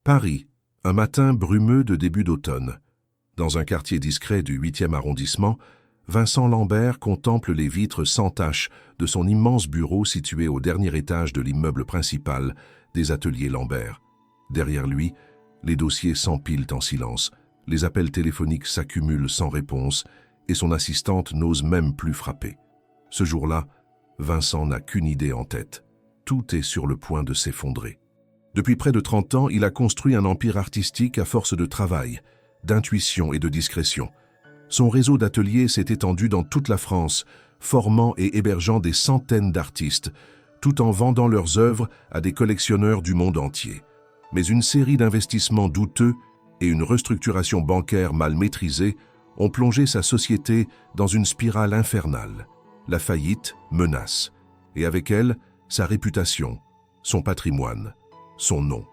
Paris, un matin brumeux de début d'automne. Dans un quartier discret du 8e arrondissement, Vincent Lambert contemple les vitres sans taches de son immense bureau situé au dernier étage de l'immeuble principal des ateliers Lambert. Derrière lui, les dossiers s'empilent en silence, les appels téléphoniques s'accumulent sans réponse et son assistante n'ose même plus frapper. Ce jour-là, Vincent n'a qu'une idée en tête. Tout est sur le point de s'effondrer. Depuis près de 30 ans, il a construit un empire artistique à force de travail, d'intuition et de discrétion. Son réseau d'ateliers s'est étendu dans toute la France, formant et hébergeant des centaines d'artistes, tout en vendant leurs œuvres à des collectionneurs du monde entier. Mais une série d'investissements douteux et une restructuration bancaire mal maîtrisée ont plongé sa société dans une spirale infernale. La faillite menace, et avec elle, sa réputation, son patrimoine, son nom.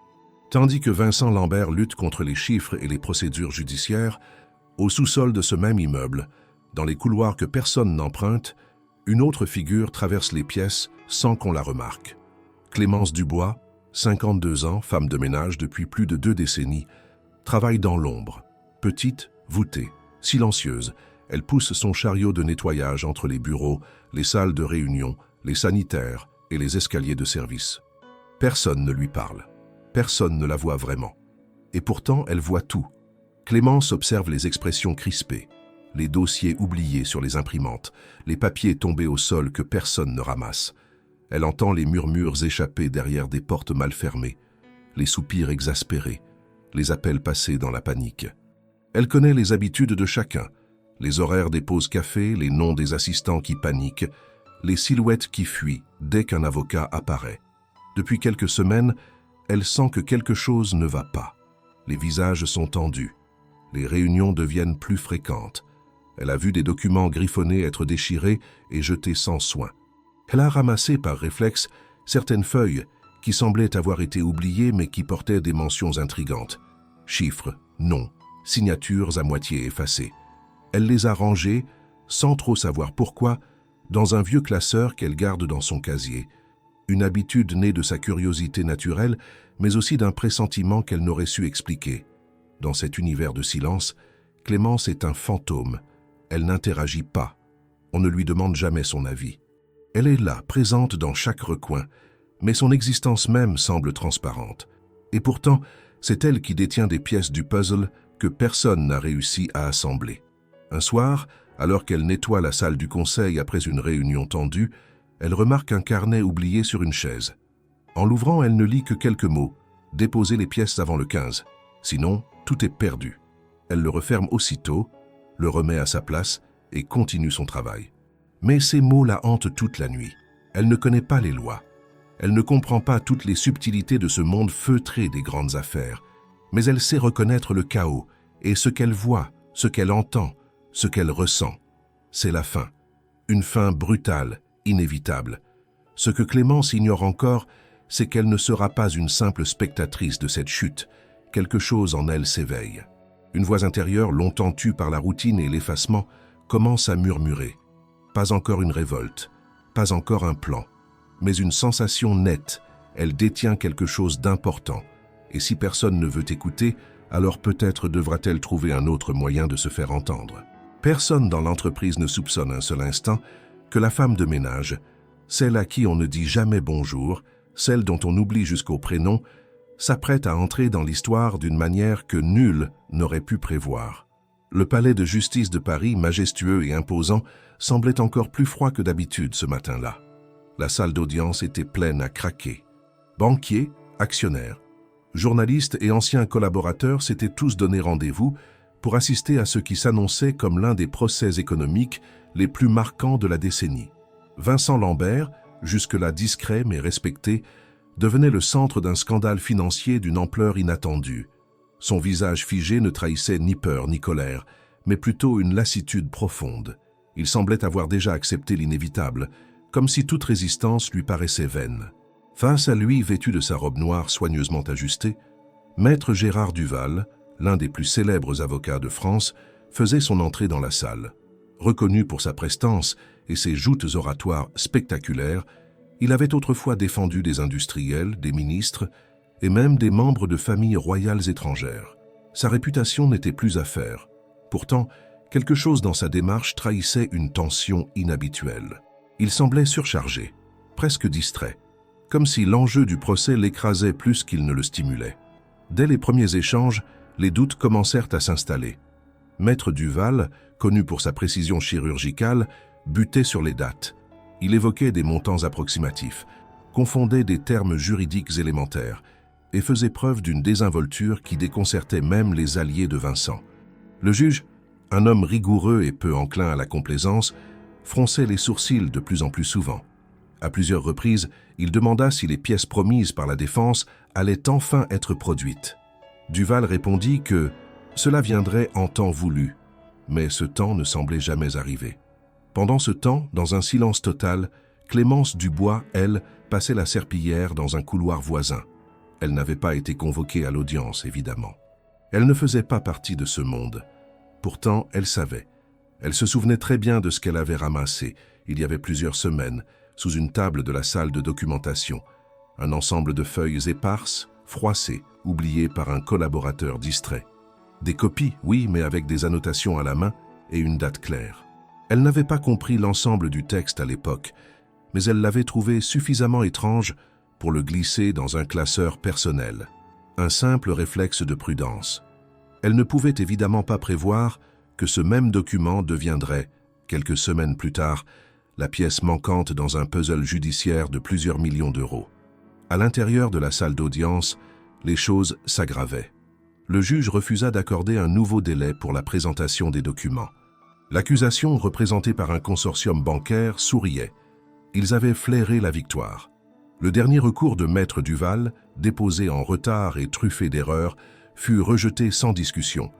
Tandis que Vincent Lambert lutte contre les chiffres et les procédures judiciaires, au sous-sol de ce même immeuble, dans les couloirs que personne n'emprunte, une autre figure traverse les pièces sans qu'on la remarque. Clémence Dubois, 52 ans, femme de ménage depuis plus de 2 décennies, travaille dans l'ombre. Petite, voûtée, silencieuse, elle pousse son chariot de nettoyage entre les bureaux, les salles de réunion, les sanitaires et les escaliers de service. Personne ne lui parle. Personne ne la voit vraiment. Et pourtant, elle voit tout. Clémence observe les expressions crispées, les dossiers oubliés sur les imprimantes, les papiers tombés au sol que personne ne ramasse. Elle entend les murmures échappés derrière des portes mal fermées, les soupirs exaspérés, les appels passés dans la panique. Elle connaît les habitudes de chacun, les horaires des pauses café, les noms des assistants qui paniquent, les silhouettes qui fuient dès qu'un avocat apparaît. Depuis quelques semaines, elle sent que quelque chose ne va pas. Les visages sont tendus. Les réunions deviennent plus fréquentes. Elle a vu des documents griffonnés être déchirés et jetés sans soin. Elle a ramassé par réflexe certaines feuilles qui semblaient avoir été oubliées mais qui portaient des mentions intrigantes. Chiffres, noms, signatures à moitié effacées. Elle les a rangées, sans trop savoir pourquoi, dans un vieux classeur qu'elle garde dans son casier. Une habitude née de sa curiosité naturelle, mais aussi d'un pressentiment qu'elle n'aurait su expliquer. Dans cet univers de silence, Clémence est un fantôme. Elle n'interagit pas. On ne lui demande jamais son avis. Elle est là, présente dans chaque recoin, mais son existence même semble transparente. Et pourtant, c'est elle qui détient des pièces du puzzle que personne n'a réussi à assembler. Un soir, alors qu'elle nettoie la salle du conseil après une réunion tendue, elle remarque un carnet oublié sur une chaise. En l'ouvrant, elle ne lit que quelques mots. « Déposer les pièces avant le 15. Sinon, tout est perdu. » Elle le referme aussitôt, le remet à sa place et continue son travail. Mais ces mots la hantent toute la nuit. Elle ne connaît pas les lois. Elle ne comprend pas toutes les subtilités de ce monde feutré des grandes affaires. Mais elle sait reconnaître le chaos et ce qu'elle voit, ce qu'elle entend, ce qu'elle ressent. C'est la fin. Une fin brutale, inévitable. Ce que Clémence ignore encore, c'est qu'elle ne sera pas une simple spectatrice de cette chute. Quelque chose en elle s'éveille. Une voix intérieure, longtemps tue par la routine et l'effacement, commence à murmurer. Pas encore une révolte, pas encore un plan, mais une sensation nette. Elle détient quelque chose d'important. Et si personne ne veut écouter, alors peut-être devra-t-elle trouver un autre moyen de se faire entendre. Personne dans l'entreprise ne soupçonne un seul instant que la femme de ménage, celle à qui on ne dit jamais bonjour, celle dont on oublie jusqu'au prénom, s'apprête à entrer dans l'histoire d'une manière que nul n'aurait pu prévoir. Le palais de justice de Paris, majestueux et imposant, semblait encore plus froid que d'habitude ce matin-là. La salle d'audience était pleine à craquer. Banquiers, actionnaires, journalistes et anciens collaborateurs s'étaient tous donné rendez-vous pour assister à ce qui s'annonçait comme l'un des procès économiques les plus marquants de la décennie. Vincent Lambert, jusque-là discret mais respecté, devenait le centre d'un scandale financier d'une ampleur inattendue. Son visage figé ne trahissait ni peur ni colère, mais plutôt une lassitude profonde. Il semblait avoir déjà accepté l'inévitable, comme si toute résistance lui paraissait vaine. Face à lui, vêtu de sa robe noire soigneusement ajustée, Maître Gérard Duval, l'un des plus célèbres avocats de France, faisait son entrée dans la salle. Reconnu pour sa prestance et ses joutes oratoires spectaculaires, il avait autrefois défendu des industriels, des ministres et même des membres de familles royales étrangères. Sa réputation n'était plus à faire. Pourtant, quelque chose dans sa démarche trahissait une tension inhabituelle. Il semblait surchargé, presque distrait, comme si l'enjeu du procès l'écrasait plus qu'il ne le stimulait. Dès les premiers échanges, les doutes commencèrent à s'installer. Maître Duval, connu pour sa précision chirurgicale, butait sur les dates. Il évoquait des montants approximatifs, confondait des termes juridiques élémentaires et faisait preuve d'une désinvolture qui déconcertait même les alliés de Vincent. Le juge, un homme rigoureux et peu enclin à la complaisance, fronçait les sourcils de plus en plus souvent. À plusieurs reprises, il demanda si les pièces promises par la défense allaient enfin être produites. Duval répondit que cela viendrait en temps voulu, mais ce temps ne semblait jamais arriver. Pendant ce temps, dans un silence total, Clémence Dubois, elle, passait la serpillière dans un couloir voisin. Elle n'avait pas été convoquée à l'audience, évidemment. Elle ne faisait pas partie de ce monde. Pourtant, elle savait. Elle se souvenait très bien de ce qu'elle avait ramassé, il y avait plusieurs semaines, sous une table de la salle de documentation. Un ensemble de feuilles éparses, froissées, oubliées par un collaborateur distrait. Des copies, oui, mais avec des annotations à la main et une date claire. Elle n'avait pas compris l'ensemble du texte à l'époque, mais elle l'avait trouvé suffisamment étrange pour le glisser dans un classeur personnel. Un simple réflexe de prudence. Elle ne pouvait évidemment pas prévoir que ce même document deviendrait, quelques semaines plus tard, la pièce manquante dans un puzzle judiciaire de plusieurs millions d'euros. À l'intérieur de la salle d'audience, les choses s'aggravaient. Le juge refusa d'accorder un nouveau délai pour la présentation des documents. L'accusation, représentée par un consortium bancaire, souriait. Ils avaient flairé la victoire. Le dernier recours de Maître Duval, déposé en retard et truffé d'erreurs, fut rejeté sans discussion.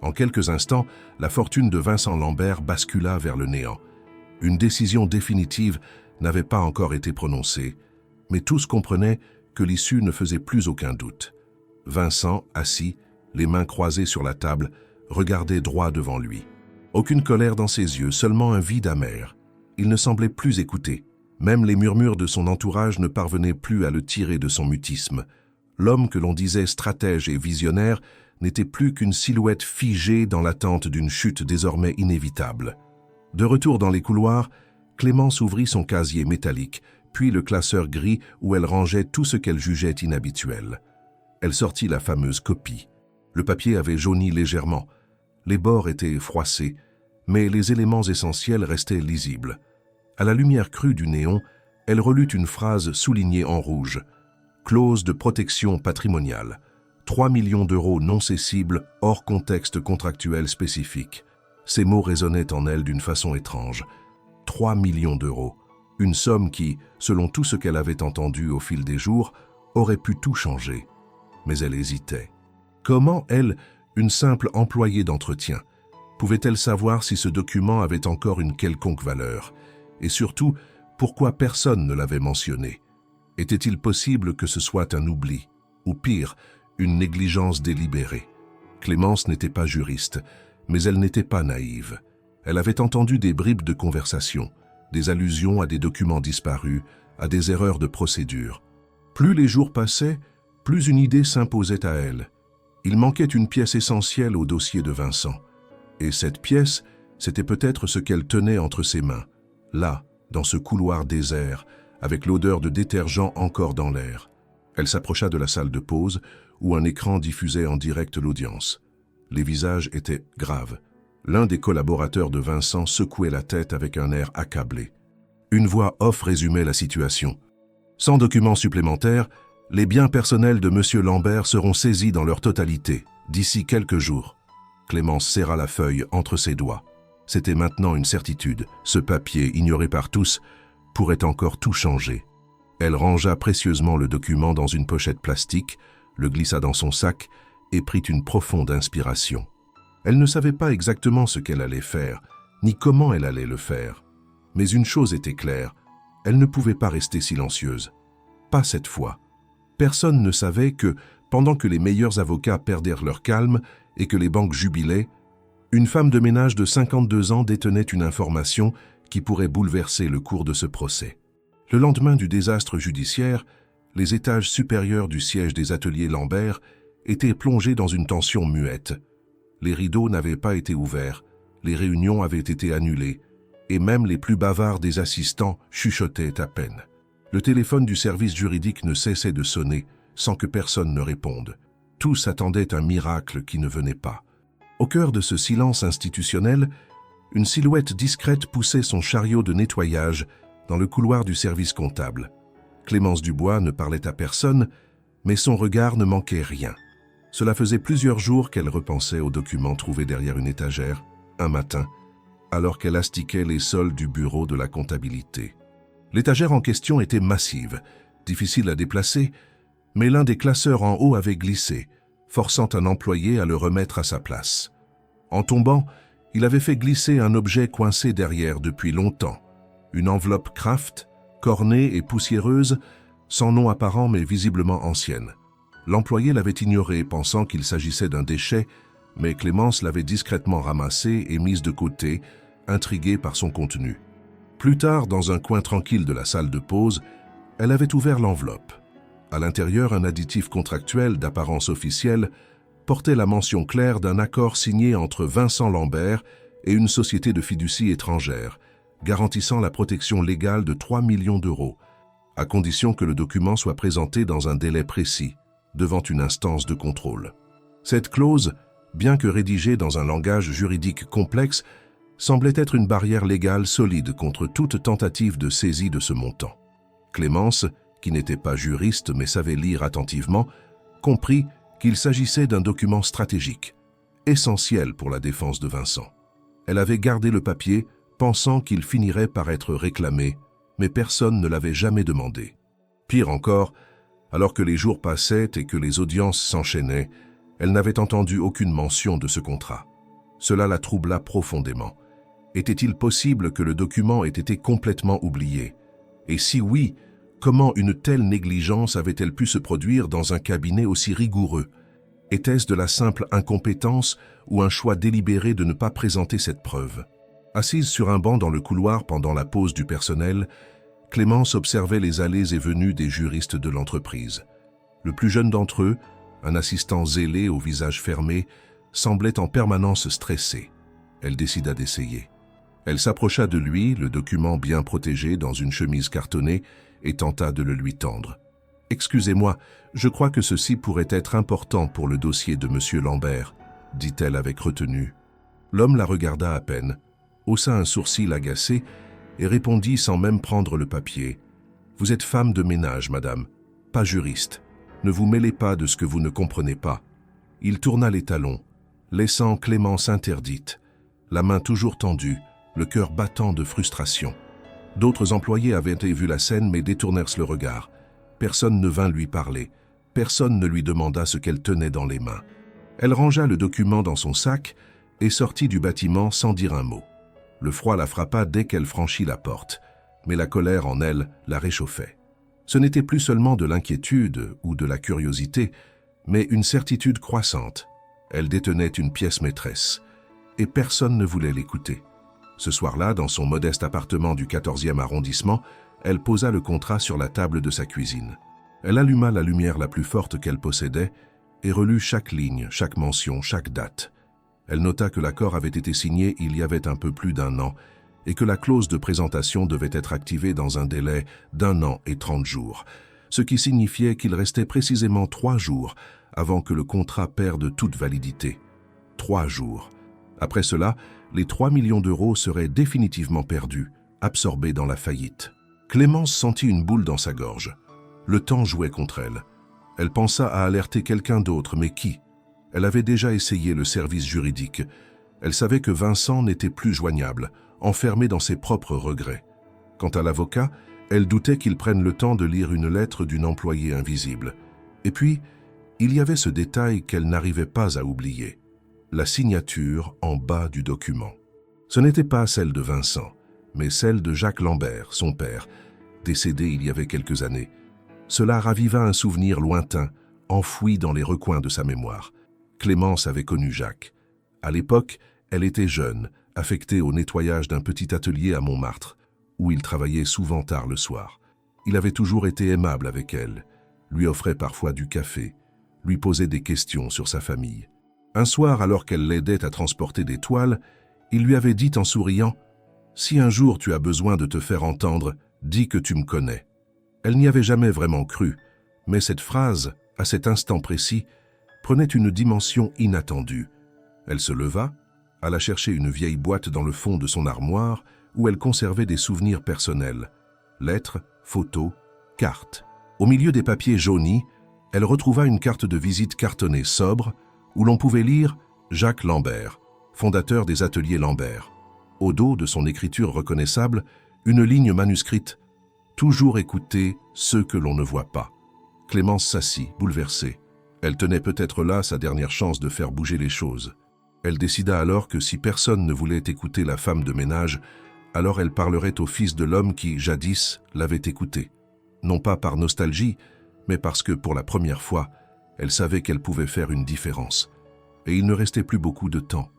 En quelques instants, la fortune de Vincent Lambert bascula vers le néant. Une décision définitive n'avait pas encore été prononcée, mais tous comprenaient que l'issue ne faisait plus aucun doute. Vincent, assis, les mains croisées sur la table, regardait droit devant lui. Aucune colère dans ses yeux, seulement un vide amer. Il ne semblait plus écouter. Même les murmures de son entourage ne parvenaient plus à le tirer de son mutisme. L'homme que l'on disait stratège et visionnaire n'était plus qu'une silhouette figée dans l'attente d'une chute désormais inévitable. De retour dans les couloirs, Clémence ouvrit son casier métallique, puis le classeur gris où elle rangeait tout ce qu'elle jugeait inhabituel. Elle sortit la fameuse copie. Le papier avait jauni légèrement. Les bords étaient froissés, mais les éléments essentiels restaient lisibles. À la lumière crue du néon, elle relut une phrase soulignée en rouge. « Clause de protection patrimoniale. 3 millions d'euros non cessibles hors contexte contractuel spécifique. » Ces mots résonnaient en elle d'une façon étrange. 3 millions d'euros. Une somme qui, selon tout ce qu'elle avait entendu au fil des jours, aurait pu tout changer. Mais elle hésitait. Comment, elle, une simple employée d'entretien, pouvait-elle savoir si ce document avait encore une quelconque valeur? Et surtout, pourquoi personne ne l'avait mentionné? Était-il possible que ce soit un oubli, ou pire, une négligence délibérée? Clémence n'était pas juriste, mais elle n'était pas naïve. Elle avait entendu des bribes de conversation, des allusions à des documents disparus, à des erreurs de procédure. Plus les jours passaient, plus une idée s'imposait à elle. Il manquait une pièce essentielle au dossier de Vincent. Et cette pièce, c'était peut-être ce qu'elle tenait entre ses mains, là, dans ce couloir désert, avec l'odeur de détergent encore dans l'air. Elle s'approcha de la salle de pause, où un écran diffusait en direct l'audience. Les visages étaient graves. L'un des collaborateurs de Vincent secouait la tête avec un air accablé. Une voix off résumait la situation. Sans documents supplémentaires, les biens personnels de M. Lambert seront saisis dans leur totalité, d'ici quelques jours. Clémence serra la feuille entre ses doigts. C'était maintenant une certitude. Ce papier, ignoré par tous, pourrait encore tout changer. Elle rangea précieusement le document dans une pochette plastique, le glissa dans son sac et prit une profonde inspiration. Elle ne savait pas exactement ce qu'elle allait faire, ni comment elle allait le faire. Mais une chose était claire, elle ne pouvait pas rester silencieuse. Pas cette fois. Personne ne savait que, pendant que les meilleurs avocats perdèrent leur calme et que les banques jubilaient, une femme de ménage de 52 ans détenait une information qui pourrait bouleverser le cours de ce procès. Le lendemain du désastre judiciaire, Les étages supérieurs du siège des ateliers Lambert étaient plongés dans une tension muette. Les rideaux n'avaient pas été ouverts, les réunions avaient été annulées, et même les plus bavards des assistants chuchotaient à peine. Le téléphone du service juridique ne cessait de sonner, sans que personne ne réponde. Tous attendaient un miracle qui ne venait pas. Au cœur de ce silence institutionnel, une silhouette discrète poussait son chariot de nettoyage dans le couloir du service comptable. Clémence Dubois ne parlait à personne, mais son regard ne manquait rien. Cela faisait plusieurs jours qu'elle repensait aux documents trouvés derrière une étagère, un matin, alors qu'elle astiquait les sols du bureau de la comptabilité. L'étagère en question était massive, difficile à déplacer, mais l'un des classeurs en haut avait glissé, forçant un employé à le remettre à sa place. En tombant, il avait fait glisser un objet coincé derrière depuis longtemps, une enveloppe Kraft, cornée et poussiéreuse, sans nom apparent mais visiblement ancienne. L'employé l'avait ignorée, pensant qu'il s'agissait d'un déchet, mais Clémence l'avait discrètement ramassée et mise de côté, intriguée par son contenu. Plus tard, dans un coin tranquille de la salle de pause, elle avait ouvert l'enveloppe. À l'intérieur, un additif contractuel d'apparence officielle portait la mention claire d'un accord signé entre Vincent Lambert et une société de fiducie étrangère, garantissant la protection légale de 3 millions d'euros, à condition que le document soit présenté dans un délai précis, devant une instance de contrôle. Cette clause, bien que rédigée dans un langage juridique complexe, semblait être une barrière légale solide contre toute tentative de saisie de ce montant. Clémence, qui n'était pas juriste mais savait lire attentivement, comprit qu'il s'agissait d'un document stratégique, essentiel pour la défense de Vincent. Elle avait gardé le papier, pensant qu'il finirait par être réclamé, mais personne ne l'avait jamais demandé. Pire encore, alors que les jours passaient et que les audiences s'enchaînaient, elle n'avait entendu aucune mention de ce contrat. Cela la troubla profondément. Était-il possible que le document ait été complètement oublié? Et si oui, comment une telle négligence avait-elle pu se produire dans un cabinet aussi rigoureux? Était-ce de la simple incompétence ou un choix délibéré de ne pas présenter cette preuve? Assise sur un banc dans le couloir pendant la pause du personnel, Clémence observait les allées et venues des juristes de l'entreprise. Le plus jeune d'entre eux, un assistant zélé au visage fermé, semblait en permanence stressé. Elle décida d'essayer. Elle s'approcha de lui, le document bien protégé dans une chemise cartonnée, et tenta de le lui tendre. « Excusez-moi, je crois que ceci pourrait être important pour le dossier de M. Lambert, » dit-elle avec retenue. L'homme la regarda à peine, haussa un sourcil agacé et répondit sans même prendre le papier. « Vous êtes femme de ménage, madame, pas juriste. Ne vous mêlez pas de ce que vous ne comprenez pas. » Il tourna les talons, laissant Clémence interdite, la main toujours tendue, le cœur battant de frustration. D'autres employés avaient vu la scène mais détournèrent le regard. Personne ne vint lui parler. Personne ne lui demanda ce qu'elle tenait dans les mains. Elle rangea le document dans son sac et sortit du bâtiment sans dire un mot. Le froid la frappa dès qu'elle franchit la porte, mais la colère en elle la réchauffait. Ce n'était plus seulement de l'inquiétude ou de la curiosité, mais une certitude croissante. Elle détenait une pièce maîtresse, et personne ne voulait l'écouter. Ce soir-là, dans son modeste appartement du 14e arrondissement, elle posa le contrat sur la table de sa cuisine. Elle alluma la lumière la plus forte qu'elle possédait et relut chaque ligne, chaque mention, chaque date. Elle nota que l'accord avait été signé il y avait un peu plus d'1 an et que la clause de présentation devait être activée dans un délai d'1 an et 30 jours, ce qui signifiait qu'il restait précisément 3 jours avant que le contrat perde toute validité. 3 jours. Après cela, les 3 millions d'euros seraient définitivement perdus, absorbés dans la faillite. Clémence sentit une boule dans sa gorge. Le temps jouait contre elle. Elle pensa à alerter quelqu'un d'autre, mais qui? Elle avait déjà essayé le service juridique. Elle savait que Vincent n'était plus joignable, enfermé dans ses propres regrets. Quant à l'avocat, elle doutait qu'il prenne le temps de lire une lettre d'une employée invisible. Et puis, il y avait ce détail qu'elle n'arrivait pas à oublier. La signature en bas du document. Ce n'était pas celle de Vincent, mais celle de Jacques Lambert, son père, décédé il y avait quelques années. Cela raviva un souvenir lointain, enfoui dans les recoins de sa mémoire. Clémence avait connu Jacques. À l'époque, elle était jeune, affectée au nettoyage d'un petit atelier à Montmartre, où il travaillait souvent tard le soir. Il avait toujours été aimable avec elle, lui offrait parfois du café, lui posait des questions sur sa famille. Un soir, alors qu'elle l'aidait à transporter des toiles, il lui avait dit en souriant « Si un jour tu as besoin de te faire entendre, dis que tu me connais ». Elle n'y avait jamais vraiment cru, mais cette phrase, à cet instant précis, prenait une dimension inattendue. Elle se leva, alla chercher une vieille boîte dans le fond de son armoire où elle conservait des souvenirs personnels, lettres, photos, cartes. Au milieu des papiers jaunis, elle retrouva une carte de visite cartonnée sobre où l'on pouvait lire « Jacques Lambert, fondateur des ateliers Lambert ». Au dos de son écriture reconnaissable, une ligne manuscrite « Toujours écouter ceux que l'on ne voit pas ». Clémence s'assit, bouleversée. Elle tenait peut-être là sa dernière chance de faire bouger les choses. Elle décida alors que si personne ne voulait écouter la femme de ménage, alors elle parlerait au fils de l'homme qui, jadis, l'avait écoutée. Non pas par nostalgie, mais parce que, pour la première fois, elle savait qu'elle pouvait faire une différence. Et il ne restait plus beaucoup de temps.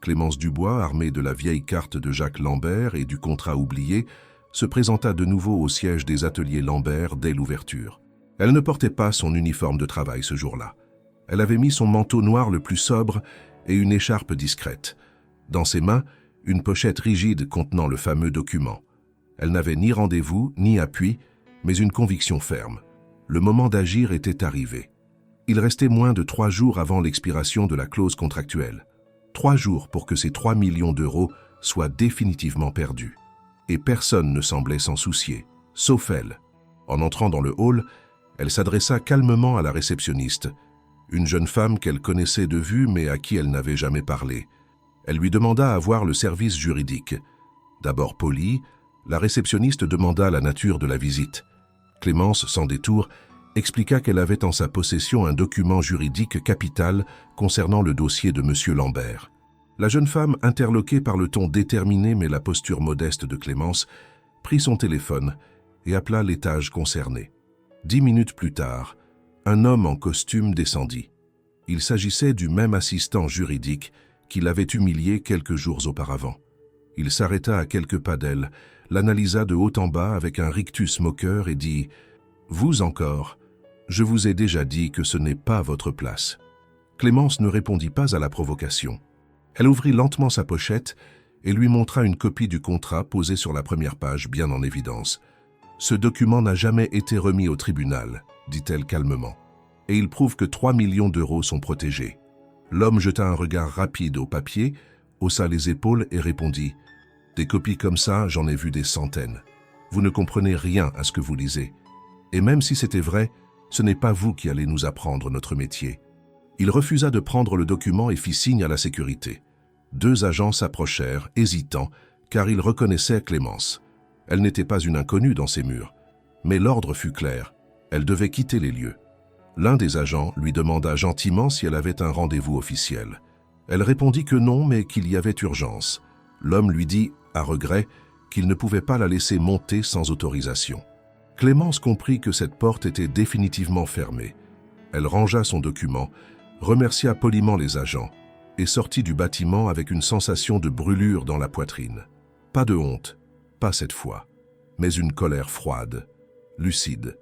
Clémence Dubois, armée de la vieille carte de Jacques Lambert et du contrat oublié, se présenta de nouveau au siège des ateliers Lambert dès l'ouverture. Elle ne portait pas son uniforme de travail ce jour-là. Elle avait mis son manteau noir le plus sobre et une écharpe discrète. Dans ses mains, une pochette rigide contenant le fameux document. Elle n'avait ni rendez-vous, ni appui, mais une conviction ferme. Le moment d'agir était arrivé. Il restait moins de 3 jours avant l'expiration de la clause contractuelle. 3 jours pour que ces 3 millions d'euros soient définitivement perdus. Et personne ne semblait s'en soucier, sauf elle. En entrant dans le hall, elle s'adressa calmement à la réceptionniste, une jeune femme qu'elle connaissait de vue mais à qui elle n'avait jamais parlé. Elle lui demanda à voir le service juridique. D'abord polie, la réceptionniste demanda la nature de la visite. Clémence, sans détour, expliqua qu'elle avait en sa possession un document juridique capital concernant le dossier de M. Lambert. La jeune femme, interloquée par le ton déterminé mais la posture modeste de Clémence, prit son téléphone et appela l'étage concerné. 10 minutes plus tard, un homme en costume descendit. Il s'agissait du même assistant juridique qui l'avait humilié quelques jours auparavant. Il s'arrêta à quelques pas d'elle, l'analysa de haut en bas avec un rictus moqueur et dit « Vous encore, je vous ai déjà dit que ce n'est pas votre place. » Clémence ne répondit pas à la provocation. Elle ouvrit lentement sa pochette et lui montra une copie du contrat posée sur la première page, bien en évidence. « Ce document n'a jamais été remis au tribunal, » dit-elle calmement, « et il prouve que 3 millions d'euros sont protégés. » L'homme jeta un regard rapide au papier, haussa les épaules et répondit « Des copies comme ça, j'en ai vu des centaines. Vous ne comprenez rien à ce que vous lisez. Et même si c'était vrai, ce n'est pas vous qui allez nous apprendre notre métier. » Il refusa de prendre le document et fit signe à la sécurité. 2 agents s'approchèrent, hésitants, car ils reconnaissaient Clémence. Elle n'était pas une inconnue dans ces murs. Mais l'ordre fut clair, elle devait quitter les lieux. L'un des agents lui demanda gentiment si elle avait un rendez-vous officiel. Elle répondit que non, mais qu'il y avait urgence. L'homme lui dit, à regret, qu'il ne pouvait pas la laisser monter sans autorisation. Clémence comprit que cette porte était définitivement fermée. Elle rangea son document, remercia poliment les agents et sortit du bâtiment avec une sensation de brûlure dans la poitrine. Pas de honte, pas cette fois, mais une colère froide, lucide.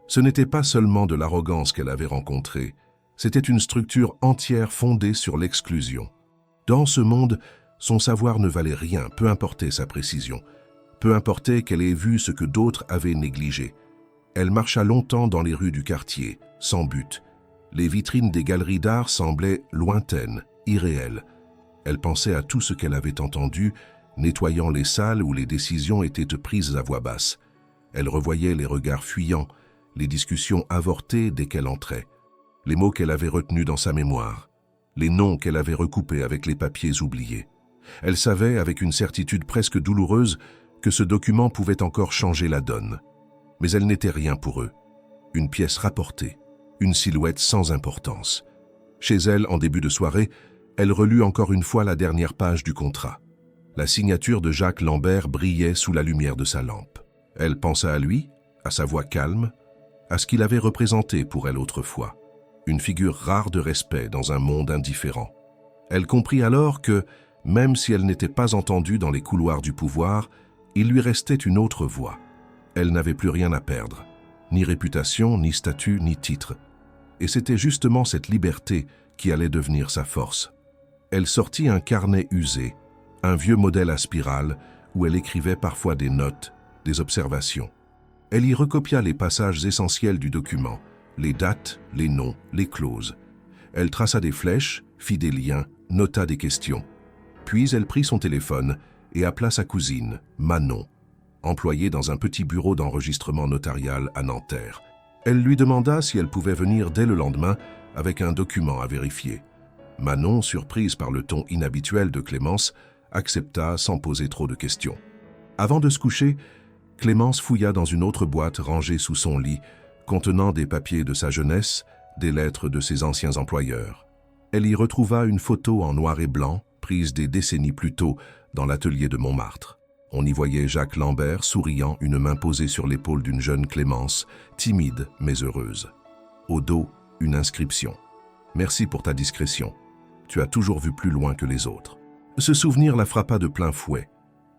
Ce n'était pas seulement de l'arrogance qu'elle avait rencontrée, c'était une structure entière fondée sur l'exclusion. Dans ce monde, son savoir ne valait rien, peu importait sa précision, peu importait qu'elle ait vu ce que d'autres avaient négligé. Elle marcha longtemps dans les rues du quartier, sans but. Les vitrines des galeries d'art semblaient lointaines, irréelles. Elle pensait à tout ce qu'elle avait entendu, nettoyant les salles où les décisions étaient prises à voix basse. Elle revoyait les regards fuyants, les discussions avortées dès qu'elle entrait, les mots qu'elle avait retenus dans sa mémoire, les noms qu'elle avait recoupés avec les papiers oubliés. Elle savait, avec une certitude presque douloureuse, que ce document pouvait encore changer la donne. Mais elle n'était rien pour eux. Une pièce rapportée, une silhouette sans importance. Chez elle, en début de soirée, elle relut encore une fois la dernière page du contrat. La signature de Jacques Lambert brillait sous la lumière de sa lampe. Elle pensa à lui, à sa voix calme, à ce qu'il avait représenté pour elle autrefois, une figure rare de respect dans un monde indifférent. Elle comprit alors que, même si elle n'était pas entendue dans les couloirs du pouvoir, il lui restait une autre voix. Elle n'avait plus rien à perdre. Ni réputation, ni statut, ni titre. Et c'était justement cette liberté qui allait devenir sa force. Elle sortit un carnet usé, un vieux modèle à spirale où elle écrivait parfois des notes, des observations. Elle y recopia les passages essentiels du document, les dates, les noms, les clauses. Elle traça des flèches, fit des liens, nota des questions. Puis elle prit son téléphone et appela sa cousine, Manon, employée dans un petit bureau d'enregistrement notarial à Nanterre. Elle lui demanda si elle pouvait venir dès le lendemain avec un document à vérifier. Manon, surprise par le ton inhabituel de Clémence, accepta sans poser trop de questions. Avant de se coucher, Clémence fouilla dans une autre boîte rangée sous son lit, contenant des papiers de sa jeunesse, des lettres de ses anciens employeurs. Elle y retrouva une photo en noir et blanc, prise des décennies plus tôt dans l'atelier de Montmartre. On y voyait Jacques Lambert souriant, une main posée sur l'épaule d'une jeune Clémence, timide mais heureuse. Au dos, une inscription. « Merci pour ta discrétion. Tu as toujours vu plus loin que les autres. » Ce souvenir la frappa de plein fouet.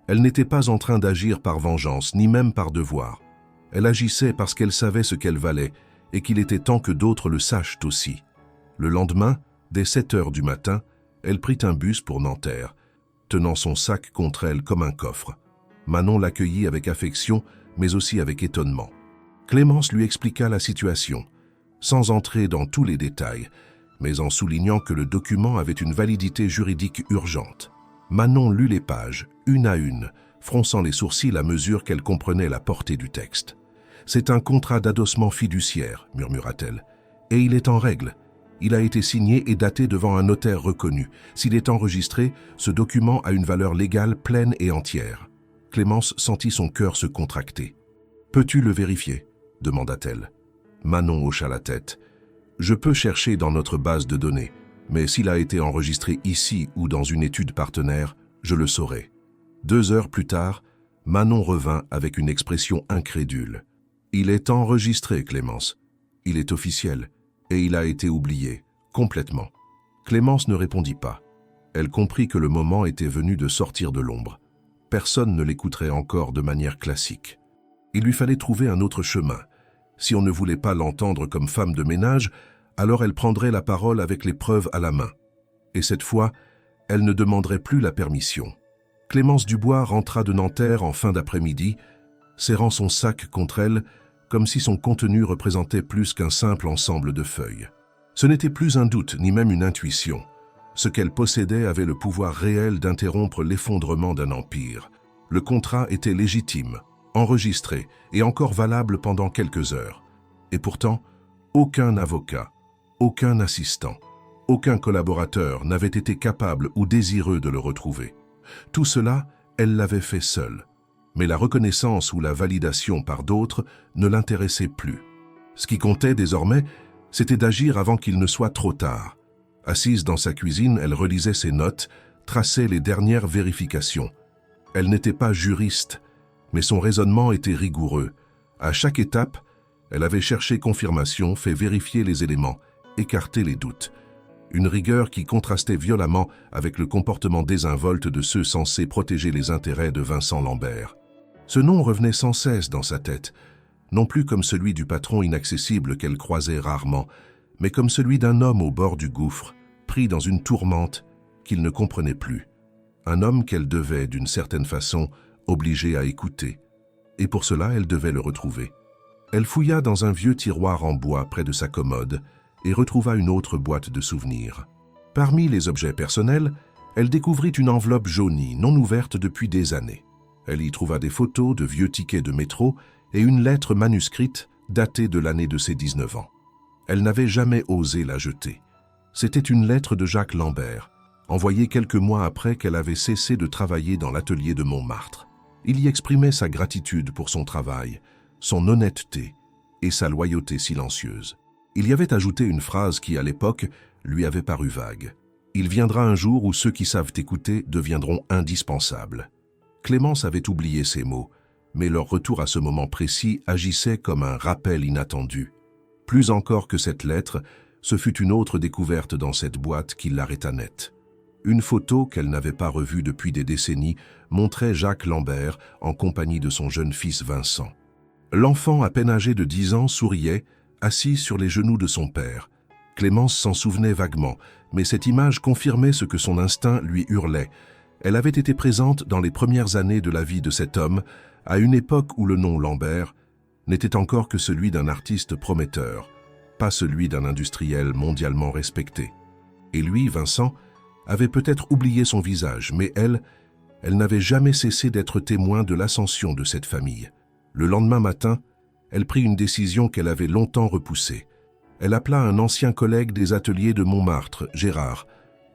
Elle n'était pas en train d'agir par vengeance, ni même par devoir. Elle agissait parce qu'elle savait ce qu'elle valait et qu'il était temps que d'autres le sachent aussi. Le lendemain, dès 7 heures du matin, elle prit un bus pour Nanterre, tenant son sac contre elle comme un coffre. Manon l'accueillit avec affection, mais aussi avec étonnement. Clémence lui expliqua la situation, sans entrer dans tous les détails, mais en soulignant que le document avait une validité juridique urgente. Manon lut les pages, une à une, fronçant les sourcils à mesure qu'elle comprenait la portée du texte. « C'est un contrat d'adossement fiduciaire », murmura-t-elle, « et il est en règle. Il a été signé et daté devant un notaire reconnu. S'il est enregistré, ce document a une valeur légale pleine et entière. » Clémence sentit son cœur se contracter. « Peux-tu le vérifier ?» demanda-t-elle. Manon hocha la tête. « Je peux chercher dans notre base de données, mais s'il a été enregistré ici ou dans une étude partenaire, je le saurai. » 2 heures plus tard, Manon revint avec une expression incrédule. « Il est enregistré, Clémence. Il est officiel. Et il a été oublié, complètement. » Clémence ne répondit pas. Elle comprit que le moment était venu de sortir de l'ombre. Personne ne l'écouterait encore de manière classique. Il lui fallait trouver un autre chemin. Si on ne voulait pas l'entendre comme femme de ménage, alors elle prendrait la parole avec les preuves à la main. Et cette fois, elle ne demanderait plus la permission. Clémence Dubois rentra de Nanterre en fin d'après-midi, serrant son sac contre elle, comme si son contenu représentait plus qu'un simple ensemble de feuilles. Ce n'était plus un doute, ni même une intuition. Ce qu'elle possédait avait le pouvoir réel d'interrompre l'effondrement d'un empire. Le contrat était légitime, enregistré et encore valable pendant quelques heures. Et pourtant, aucun avocat, aucun assistant, aucun collaborateur n'avait été capable ou désireux de le retrouver. Tout cela, elle l'avait fait seule. Mais la reconnaissance ou la validation par d'autres ne l'intéressait plus. Ce qui comptait désormais, c'était d'agir avant qu'il ne soit trop tard. Assise dans sa cuisine, elle relisait ses notes, traçait les dernières vérifications. Elle n'était pas juriste, mais son raisonnement était rigoureux. À chaque étape, elle avait cherché confirmation, fait vérifier les éléments, écarté les doutes. Une rigueur qui contrastait violemment avec le comportement désinvolte de ceux censés protéger les intérêts de Vincent Lambert. Ce nom revenait sans cesse dans sa tête, non plus comme celui du patron inaccessible qu'elle croisait rarement, mais comme celui d'un homme au bord du gouffre, pris dans une tourmente qu'il ne comprenait plus. Un homme qu'elle devait, d'une certaine façon, obliger à écouter. Et pour cela, elle devait le retrouver. Elle fouilla dans un vieux tiroir en bois près de sa commode et retrouva une autre boîte de souvenirs. Parmi les objets personnels, elle découvrit une enveloppe jaunie, non ouverte depuis des années. Elle y trouva des photos de vieux tickets de métro et une lettre manuscrite datée de l'année de ses 19 ans. Elle n'avait jamais osé la jeter. C'était une lettre de Jacques Lambert, envoyée quelques mois après qu'elle avait cessé de travailler dans l'atelier de Montmartre. Il y exprimait sa gratitude pour son travail, son honnêteté et sa loyauté silencieuse. Il y avait ajouté une phrase qui, à l'époque, lui avait paru vague. « Il viendra un jour où ceux qui savent écouter deviendront indispensables. » Clémence avait oublié ces mots, mais leur retour à ce moment précis agissait comme un rappel inattendu. Plus encore que cette lettre, ce fut une autre découverte dans cette boîte qui l'arrêta net. Une photo qu'elle n'avait pas revue depuis des décennies montrait Jacques Lambert en compagnie de son jeune fils Vincent. L'enfant à peine âgé de 10 ans souriait, assis sur les genoux de son père. Clémence s'en souvenait vaguement, mais cette image confirmait ce que son instinct lui hurlait. Elle avait été présente dans les premières années de la vie de cet homme, à une époque où le nom Lambert n'était encore que celui d'un artiste prometteur, pas celui d'un industriel mondialement respecté. Et lui, Vincent, avait peut-être oublié son visage, mais elle n'avait jamais cessé d'être témoin de l'ascension de cette famille. Le lendemain matin, elle prit une décision qu'elle avait longtemps repoussée. Elle appela un ancien collègue des ateliers de Montmartre, Gérard,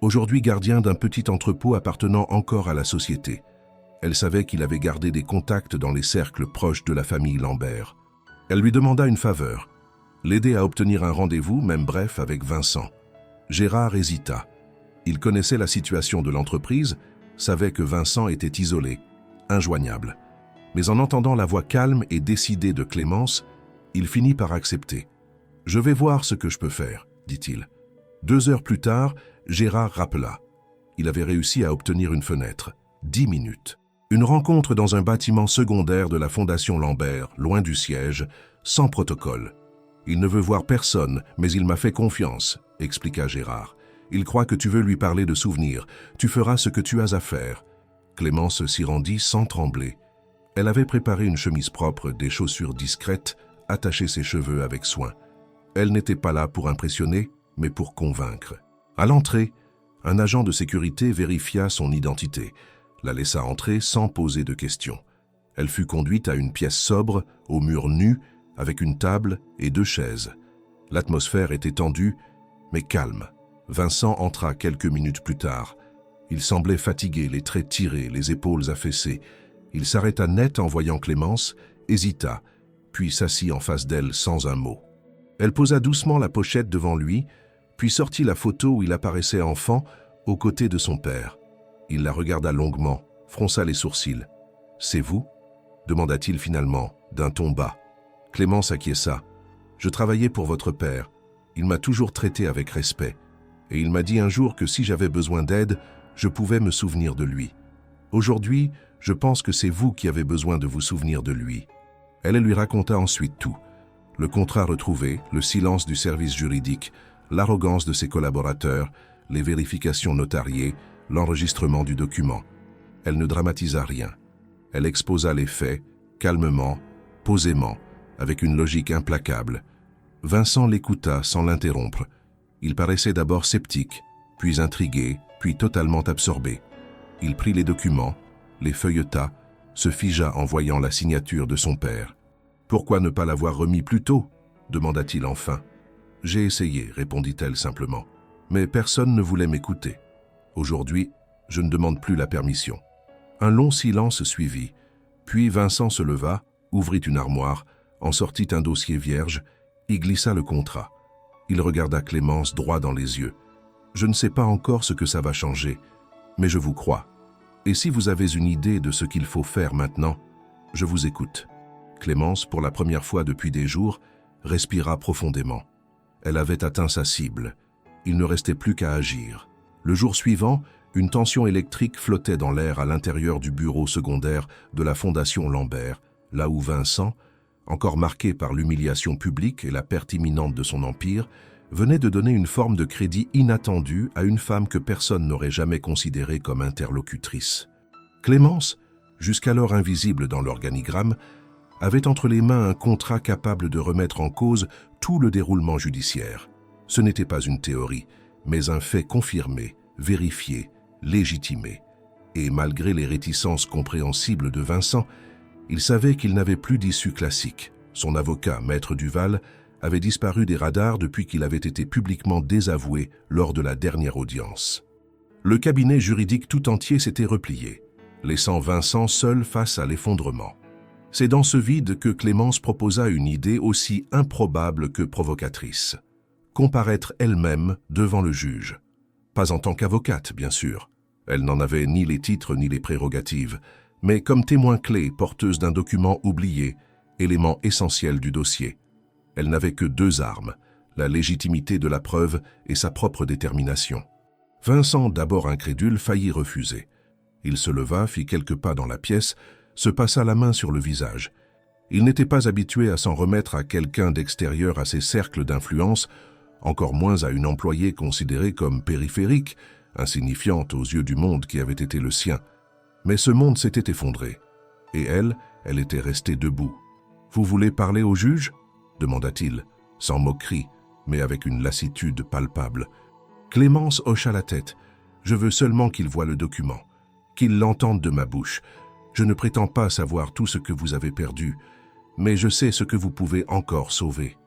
aujourd'hui gardien d'un petit entrepôt appartenant encore à la société. Elle savait qu'il avait gardé des contacts dans les cercles proches de la famille Lambert. Elle lui demanda une faveur, l'aider à obtenir un rendez-vous, même bref, avec Vincent. Gérard hésita. Il connaissait la situation de l'entreprise, savait que Vincent était isolé, injoignable. Mais en entendant la voix calme et décidée de Clémence, il finit par accepter. « Je vais voir ce que je peux faire », dit-il. 2 heures plus tard, Gérard rappela. Il avait réussi à obtenir une fenêtre. 10 minutes. Une rencontre dans un bâtiment secondaire de la Fondation Lambert, loin du siège, sans protocole. « Il ne veut voir personne, mais il m'a fait confiance », expliqua Gérard. « Il croit que tu veux lui parler de souvenirs. Tu feras ce que tu as à faire. » Clémence s'y rendit sans trembler. Elle avait préparé une chemise propre, des chaussures discrètes, attaché ses cheveux avec soin. Elle n'était pas là pour impressionner, mais pour convaincre. À l'entrée, un agent de sécurité vérifia son identité, la laissa entrer sans poser de questions. Elle fut conduite à une pièce sobre, aux murs nus, avec une table et 2 chaises. L'atmosphère était tendue, mais calme. Vincent entra quelques minutes plus tard. Il semblait fatigué, les traits tirés, les épaules affaissées. Il s'arrêta net en voyant Clémence, hésita, puis s'assit en face d'elle sans un mot. Elle posa doucement la pochette devant lui, puis sortit la photo où il apparaissait enfant, aux côtés de son père. Il la regarda longuement, fronça les sourcils. « C'est vous ?» demanda-t-il finalement, d'un ton bas. Clémence acquiesça. « Je travaillais pour votre père. Il m'a toujours traité avec respect. Et il m'a dit un jour que si j'avais besoin d'aide, je pouvais me souvenir de lui. Aujourd'hui, je pense que c'est vous qui avez besoin de vous souvenir de lui. » Elle lui raconta ensuite tout. Le contrat retrouvé, le silence du service juridique, l'arrogance de ses collaborateurs, les vérifications notariées, l'enregistrement du document. Elle ne dramatisa rien. Elle exposa les faits, calmement, posément, avec une logique implacable. Vincent l'écouta sans l'interrompre. Il paraissait d'abord sceptique, puis intrigué, puis totalement absorbé. Il prit les documents, les feuilleta, se figea en voyant la signature de son père. « Pourquoi ne pas l'avoir remis plus tôt ?» demanda-t-il enfin. « J'ai essayé », répondit-elle simplement, « mais personne ne voulait m'écouter. Aujourd'hui, je ne demande plus la permission. » Un long silence suivit, puis Vincent se leva, ouvrit une armoire, en sortit un dossier vierge, y glissa le contrat. Il regarda Clémence droit dans les yeux. « Je ne sais pas encore ce que ça va changer, mais je vous crois. Et si vous avez une idée de ce qu'il faut faire maintenant, je vous écoute. » Clémence, pour la première fois depuis des jours, respira profondément. Elle avait atteint sa cible. Il ne restait plus qu'à agir. Le jour suivant, une tension électrique flottait dans l'air à l'intérieur du bureau secondaire de la Fondation Lambert, là où Vincent, encore marqué par l'humiliation publique et la perte imminente de son empire, venait de donner une forme de crédit inattendu à une femme que personne n'aurait jamais considérée comme interlocutrice. Clémence, jusqu'alors invisible dans l'organigramme, avait entre les mains un contrat capable de remettre en cause tout le déroulement judiciaire. Ce n'était pas une théorie, mais un fait confirmé, vérifié, légitimé. Et malgré les réticences compréhensibles de Vincent, il savait qu'il n'avait plus d'issue classique. Son avocat, Maître Duval, avait disparu des radars depuis qu'il avait été publiquement désavoué lors de la dernière audience. Le cabinet juridique tout entier s'était replié, laissant Vincent seul face à l'effondrement. C'est dans ce vide que Clémence proposa une idée aussi improbable que provocatrice. Comparaître elle-même devant le juge. Pas en tant qu'avocate, bien sûr. Elle n'en avait ni les titres ni les prérogatives, mais comme témoin clé porteuse d'un document oublié, élément essentiel du dossier. Elle n'avait que 2 armes, la légitimité de la preuve et sa propre détermination. Vincent, d'abord incrédule, faillit refuser. Il se leva, fit quelques pas dans la pièce, se passa la main sur le visage. Il n'était pas habitué à s'en remettre à quelqu'un d'extérieur à ses cercles d'influence, encore moins à une employée considérée comme périphérique, insignifiante aux yeux du monde qui avait été le sien. Mais ce monde s'était effondré. Et elle était restée debout. « Vous voulez parler au juge ?» demanda-t-il, sans moquerie, mais avec une lassitude palpable. Clémence hocha la tête. « Je veux seulement qu'il voie le document, qu'il l'entende de ma bouche. Je ne prétends pas savoir tout ce que vous avez perdu, mais je sais ce que vous pouvez encore sauver. »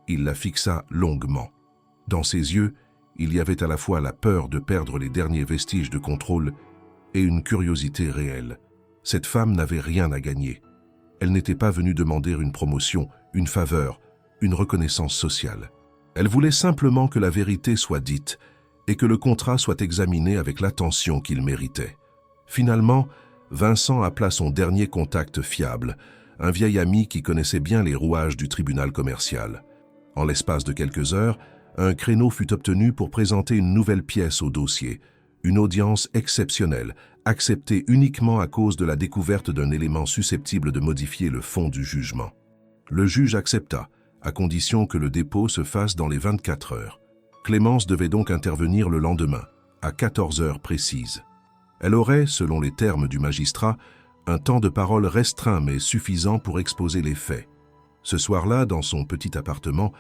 Il la fixa longuement. Dans ses yeux, il y avait à la fois la peur de perdre les derniers vestiges de contrôle et une curiosité réelle. Cette femme n'avait rien à gagner. Elle n'était pas venue demander une promotion, une faveur, une reconnaissance sociale. Elle voulait simplement que la vérité soit dite et que le contrat soit examiné avec l'attention qu'il méritait. Finalement, Vincent appela son dernier contact fiable, un vieil ami qui connaissait bien les rouages du tribunal commercial. En l'espace de quelques heures, un créneau fut obtenu pour présenter une nouvelle pièce au dossier, une audience exceptionnelle, acceptée uniquement à cause de la découverte d'un élément susceptible de modifier le fond du jugement. Le juge accepta, à condition que le dépôt se fasse dans les 24 heures. Clémence devait donc intervenir le lendemain, à 14 heures précises. Elle aurait, selon les termes du magistrat, un temps de parole restreint mais suffisant pour exposer les faits. Ce soir-là, dans son petit appartement,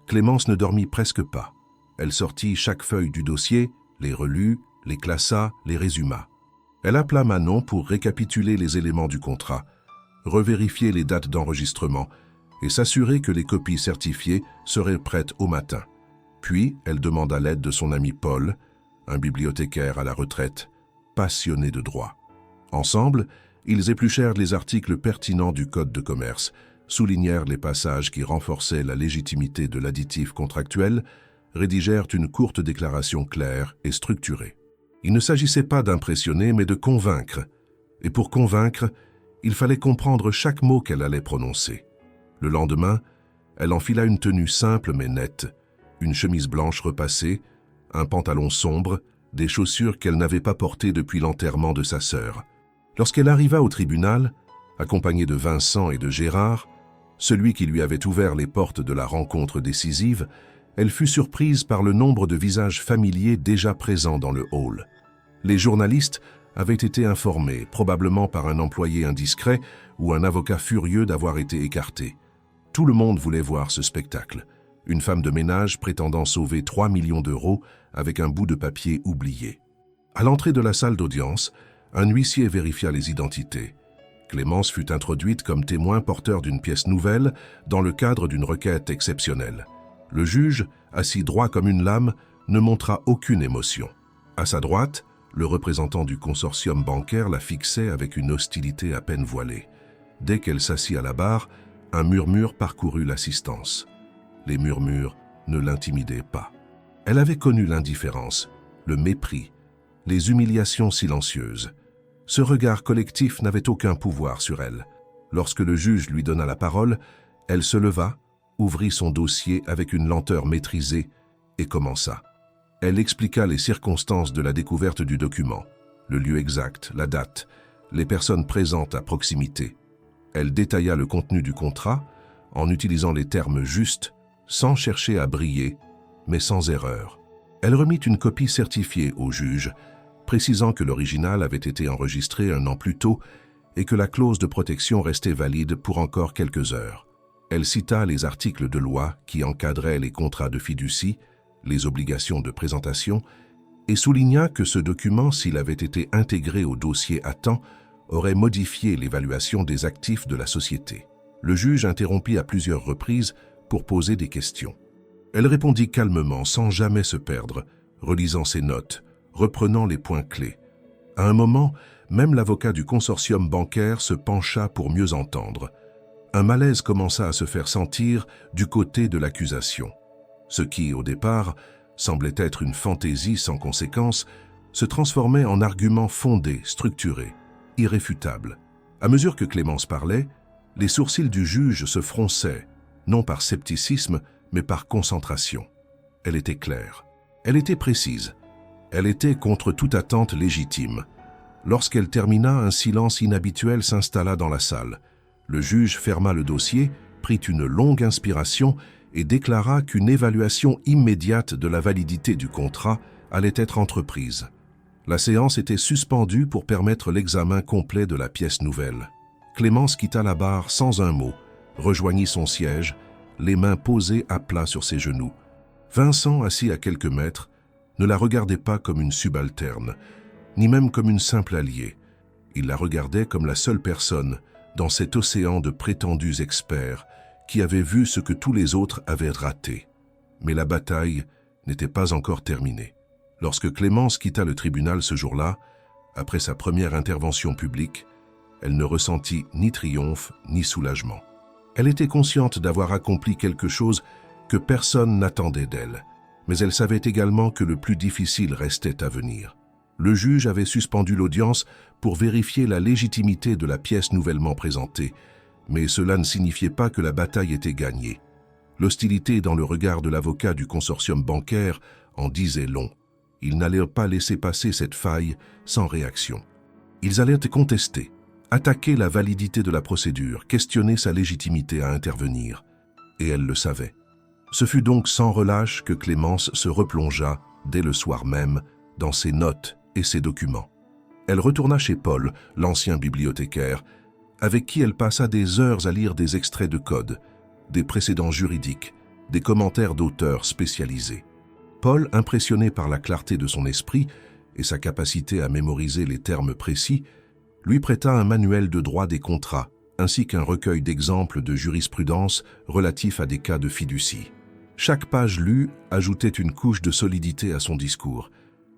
Clémence ne dormit presque pas. Elle sortit chaque feuille du dossier, les relut, les classa, les résuma. Elle appela Manon pour récapituler les éléments du contrat, revérifier les dates d'enregistrement et s'assurer que les copies certifiées seraient prêtes au matin. Puis, elle demanda l'aide de son ami Paul, un bibliothécaire à la retraite, passionné de droit. Ensemble, ils épluchèrent les articles pertinents du Code de commerce, soulignèrent les passages qui renforçaient la légitimité de l'additif contractuel, rédigèrent une courte déclaration claire et structurée. Il ne s'agissait pas d'impressionner, mais de convaincre. Et pour convaincre, il fallait comprendre chaque mot qu'elle allait prononcer. Le lendemain, elle enfila une tenue simple mais nette, une chemise blanche repassée, un pantalon sombre, des chaussures qu'elle n'avait pas portées depuis l'enterrement de sa sœur. Lorsqu'elle arriva au tribunal, accompagnée de Vincent et de Gérard, celui qui lui avait ouvert les portes de la rencontre décisive, elle fut surprise par le nombre de visages familiers déjà présents dans le hall. Les journalistes avaient été informés, probablement par un employé indiscret ou un avocat furieux d'avoir été écarté. Tout le monde voulait voir ce spectacle. Une femme de ménage prétendant sauver 3 millions d'euros avec un bout de papier oublié. À l'entrée de la salle d'audience, un huissier vérifia les identités. Clémence fut introduite comme témoin porteur d'une pièce nouvelle dans le cadre d'une requête exceptionnelle. Le juge, assis droit comme une lame, ne montra aucune émotion. À sa droite, le représentant du consortium bancaire la fixait avec une hostilité à peine voilée. Dès qu'elle s'assit à la barre, un murmure parcourut l'assistance. Les murmures ne l'intimidaient pas. Elle avait connu l'indifférence, le mépris, les humiliations silencieuses. Ce regard collectif n'avait aucun pouvoir sur elle. Lorsque le juge lui donna la parole, elle se leva, ouvrit son dossier avec une lenteur maîtrisée et commença. Elle expliqua les circonstances de la découverte du document, le lieu exact, la date, les personnes présentes à proximité. Elle détailla le contenu du contrat en utilisant les termes justes, sans chercher à briller, mais sans erreur. Elle remit une copie certifiée au juge, précisant que l'original avait été enregistré 1 an plus tôt et que la clause de protection restait valide pour encore quelques heures. Elle cita les articles de loi qui encadraient les contrats de fiducie, les obligations de présentation, et souligna que ce document, s'il avait été intégré au dossier à temps, aurait modifié l'évaluation des actifs de la société. Le juge interrompit à plusieurs reprises pour poser des questions. Elle répondit calmement, sans jamais se perdre, relisant ses notes, reprenant les points clés. À un moment, même l'avocat du consortium bancaire se pencha pour mieux entendre. Un malaise commença à se faire sentir du côté de l'accusation. Ce qui, au départ, semblait être une fantaisie sans conséquence, se transformait en argument fondé, structuré, irréfutable. À mesure que Clémence parlait, les sourcils du juge se fronçaient, non par scepticisme, mais par concentration. Elle était claire. Elle était précise. Elle était contre toute attente légitime. Lorsqu'elle termina, un silence inhabituel s'installa dans la salle. Le juge ferma le dossier, prit une longue inspiration et déclara qu'une évaluation immédiate de la validité du contrat allait être entreprise. La séance était suspendue pour permettre l'examen complet de la pièce nouvelle. Clémence quitta la barre sans un mot, rejoignit son siège, les mains posées à plat sur ses genoux. Vincent, assis à quelques mètres, ne la regardait pas comme une subalterne, ni même comme une simple alliée. Il la regardait comme la seule personne, dans cet océan de prétendus experts, qui avait vu ce que tous les autres avaient raté. Mais la bataille n'était pas encore terminée. Lorsque Clémence quitta le tribunal ce jour-là, après sa première intervention publique, elle ne ressentit ni triomphe ni soulagement. Elle était consciente d'avoir accompli quelque chose que personne n'attendait d'elle, mais elle savait également que le plus difficile restait à venir. Le juge avait suspendu l'audience pour vérifier la légitimité de la pièce nouvellement présentée, mais cela ne signifiait pas que la bataille était gagnée. L'hostilité dans le regard de l'avocat du consortium bancaire en disait long. Ils n'allaient pas laisser passer cette faille sans réaction. Ils allaient contester, attaquer la validité de la procédure, questionner sa légitimité à intervenir. Et elle le savait. Ce fut donc sans relâche que Clémence se replongea, dès le soir même, dans ses notes et ses documents. Elle retourna chez Paul, l'ancien bibliothécaire, avec qui elle passa des heures à lire des extraits de code, des précédents juridiques, des commentaires d'auteurs spécialisés. Paul, impressionné par la clarté de son esprit et sa capacité à mémoriser les termes précis, lui prêta un manuel de droit des contrats, ainsi qu'un recueil d'exemples de jurisprudence relatifs à des cas de fiducie. Chaque page lue ajoutait une couche de solidité à son discours,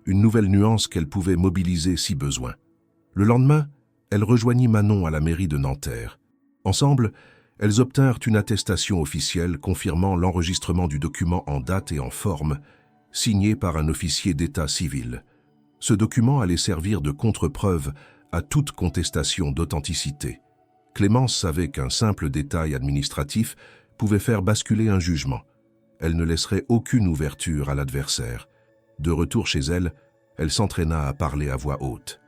une nouvelle nuance qu'elle pouvait mobiliser si besoin. Le lendemain, elle rejoignit Manon à la mairie de Nanterre. Ensemble, elles obtinrent une attestation officielle confirmant l'enregistrement du document en date et en forme, signé par un officier d'état civil. Ce document allait servir de contre-preuve à toute contestation d'authenticité. Clémence savait qu'un simple détail administratif pouvait faire basculer un jugement. Elle ne laisserait aucune ouverture à l'adversaire. De retour chez elle, elle s'entraîna à parler à voix haute.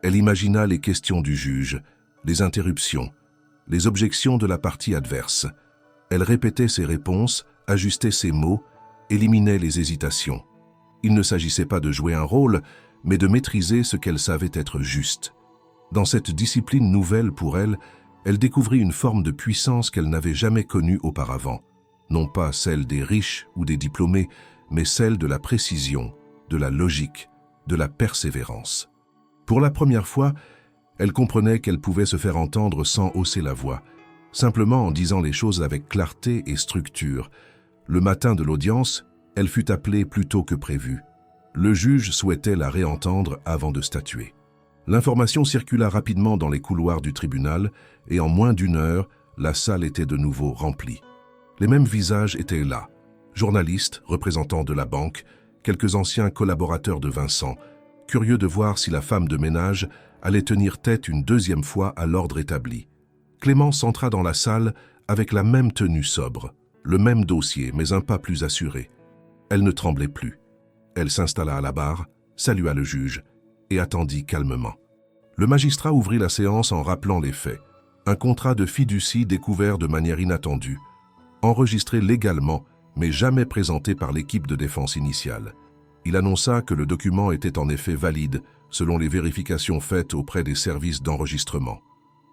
Elle imagina les questions du juge, les interruptions, les objections de la partie adverse. Elle répétait ses réponses, ajustait ses mots, éliminait les hésitations. Il ne s'agissait pas de jouer un rôle, mais de maîtriser ce qu'elle savait être juste. Dans cette discipline nouvelle pour elle, elle découvrit une forme de puissance qu'elle n'avait jamais connue auparavant. Non pas celle des riches ou des diplômés, mais celle de la précision, de la logique, de la persévérance. Pour la première fois, elle comprenait qu'elle pouvait se faire entendre sans hausser la voix, simplement en disant les choses avec clarté et structure. Le matin de l'audience, elle fut appelée plus tôt que prévu. Le juge souhaitait la réentendre avant de statuer. L'information circula rapidement dans les couloirs du tribunal et en moins d'une heure, la salle était de nouveau remplie. Les mêmes visages étaient là. Journalistes, représentants de la banque, quelques anciens collaborateurs de Vincent, curieux de voir si la femme de ménage allait tenir tête une deuxième fois à l'ordre établi. Clémence entra dans la salle avec la même tenue sobre, le même dossier, mais un pas plus assuré. Elle ne tremblait plus. Elle s'installa à la barre, salua le juge et attendit calmement. Le magistrat ouvrit la séance en rappelant les faits. Un contrat de fiducie découvert de manière inattendue, enregistré légalement, mais jamais présenté par l'équipe de défense initiale. Il annonça que le document était en effet valide, selon les vérifications faites auprès des services d'enregistrement.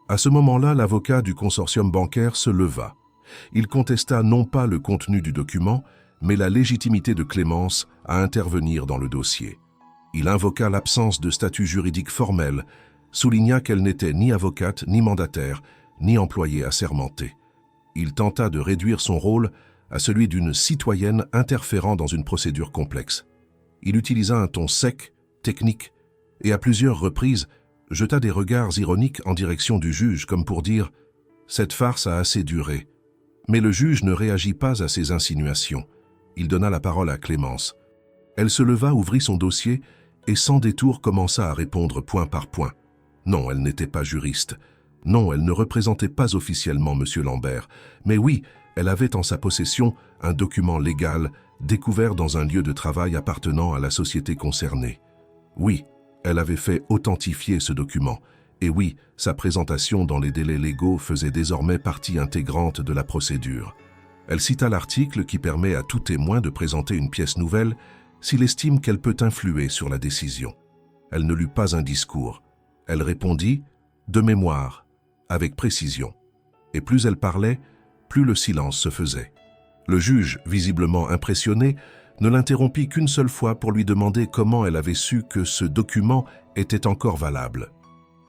À ce moment-là, l'avocat du consortium bancaire se leva. Il contesta non pas le contenu du document, mais la légitimité de Clémence à intervenir dans le dossier. Il invoqua l'absence de statut juridique formel, souligna qu'elle n'était ni avocate, ni mandataire, ni employée assermentée. Il tenta de réduire son rôle à celui d'une citoyenne interférant dans une procédure complexe. Il utilisa un ton sec, technique, et à plusieurs reprises jeta des regards ironiques en direction du juge, comme pour dire « Cette farce a assez duré ». Mais le juge ne réagit pas à ces insinuations. Il donna la parole à Clémence. Elle se leva, ouvrit son dossier et sans détour commença à répondre point par point. Non, elle n'était pas juriste. Non, elle ne représentait pas officiellement M. Lambert. Mais oui, elle avait en sa possession un document légal découvert dans un lieu de travail appartenant à la société concernée. Oui, elle avait fait authentifier ce document Et oui, sa présentation dans les délais légaux faisait désormais partie intégrante de la procédure. Elle cita l'article qui permet à tout témoin de présenter une pièce nouvelle s'il estime qu'elle peut influer sur la décision. Elle ne lut pas un discours. Elle répondit, de mémoire, avec précision. Et plus elle parlait, plus le silence se faisait. Le juge, visiblement impressionné, ne l'interrompit qu'une seule fois pour lui demander comment elle avait su que ce document était encore valable.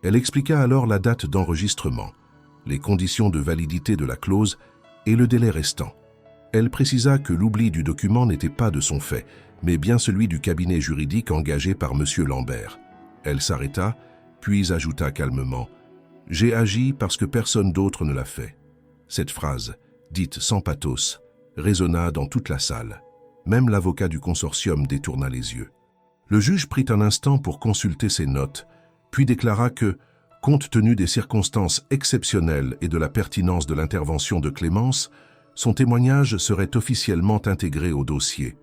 Elle expliqua alors la date d'enregistrement, les conditions de validité de la clause et le délai restant. Elle précisa que l'oubli du document n'était pas de son fait, mais bien celui du cabinet juridique engagé par M. Lambert. Elle s'arrêta, puis ajouta calmement « J'ai agi parce que personne d'autre ne l'a fait ». Cette phrase, dite sans pathos, résonna dans toute la salle. Même l'avocat du consortium détourna les yeux. Le juge prit un instant pour consulter ses notes, puis déclara que, compte tenu des circonstances exceptionnelles et de la pertinence de l'intervention de Clémence, son témoignage serait officiellement intégré au dossier.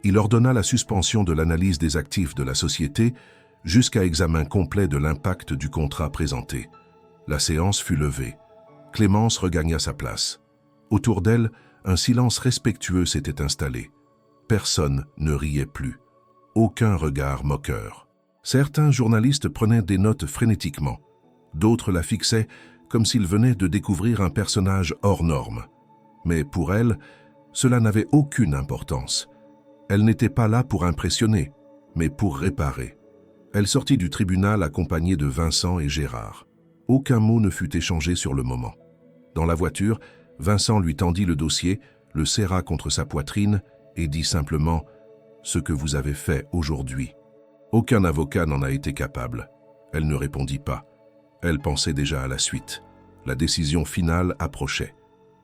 Il ordonna la suspension de l'analyse des actifs de la société jusqu'à examen complet de l'impact du contrat présenté. La séance fut levée. Clémence regagna sa place. Autour d'elle, un silence respectueux s'était installé. Personne ne riait plus. Aucun regard moqueur. Certains journalistes prenaient des notes frénétiquement. D'autres la fixaient comme s'ils venaient de découvrir un personnage hors norme. Mais pour elle, cela n'avait aucune importance. Elle n'était pas là pour impressionner, mais pour réparer. Elle sortit du tribunal accompagnée de Vincent et Gérard. Aucun mot ne fut échangé sur le moment. Dans la voiture, Vincent lui tendit le dossier, le serra contre sa poitrine et dit simplement « Ce que vous avez fait aujourd'hui ». Aucun avocat n'en a été capable. Elle ne répondit pas. Elle pensait déjà à la suite. La décision finale approchait.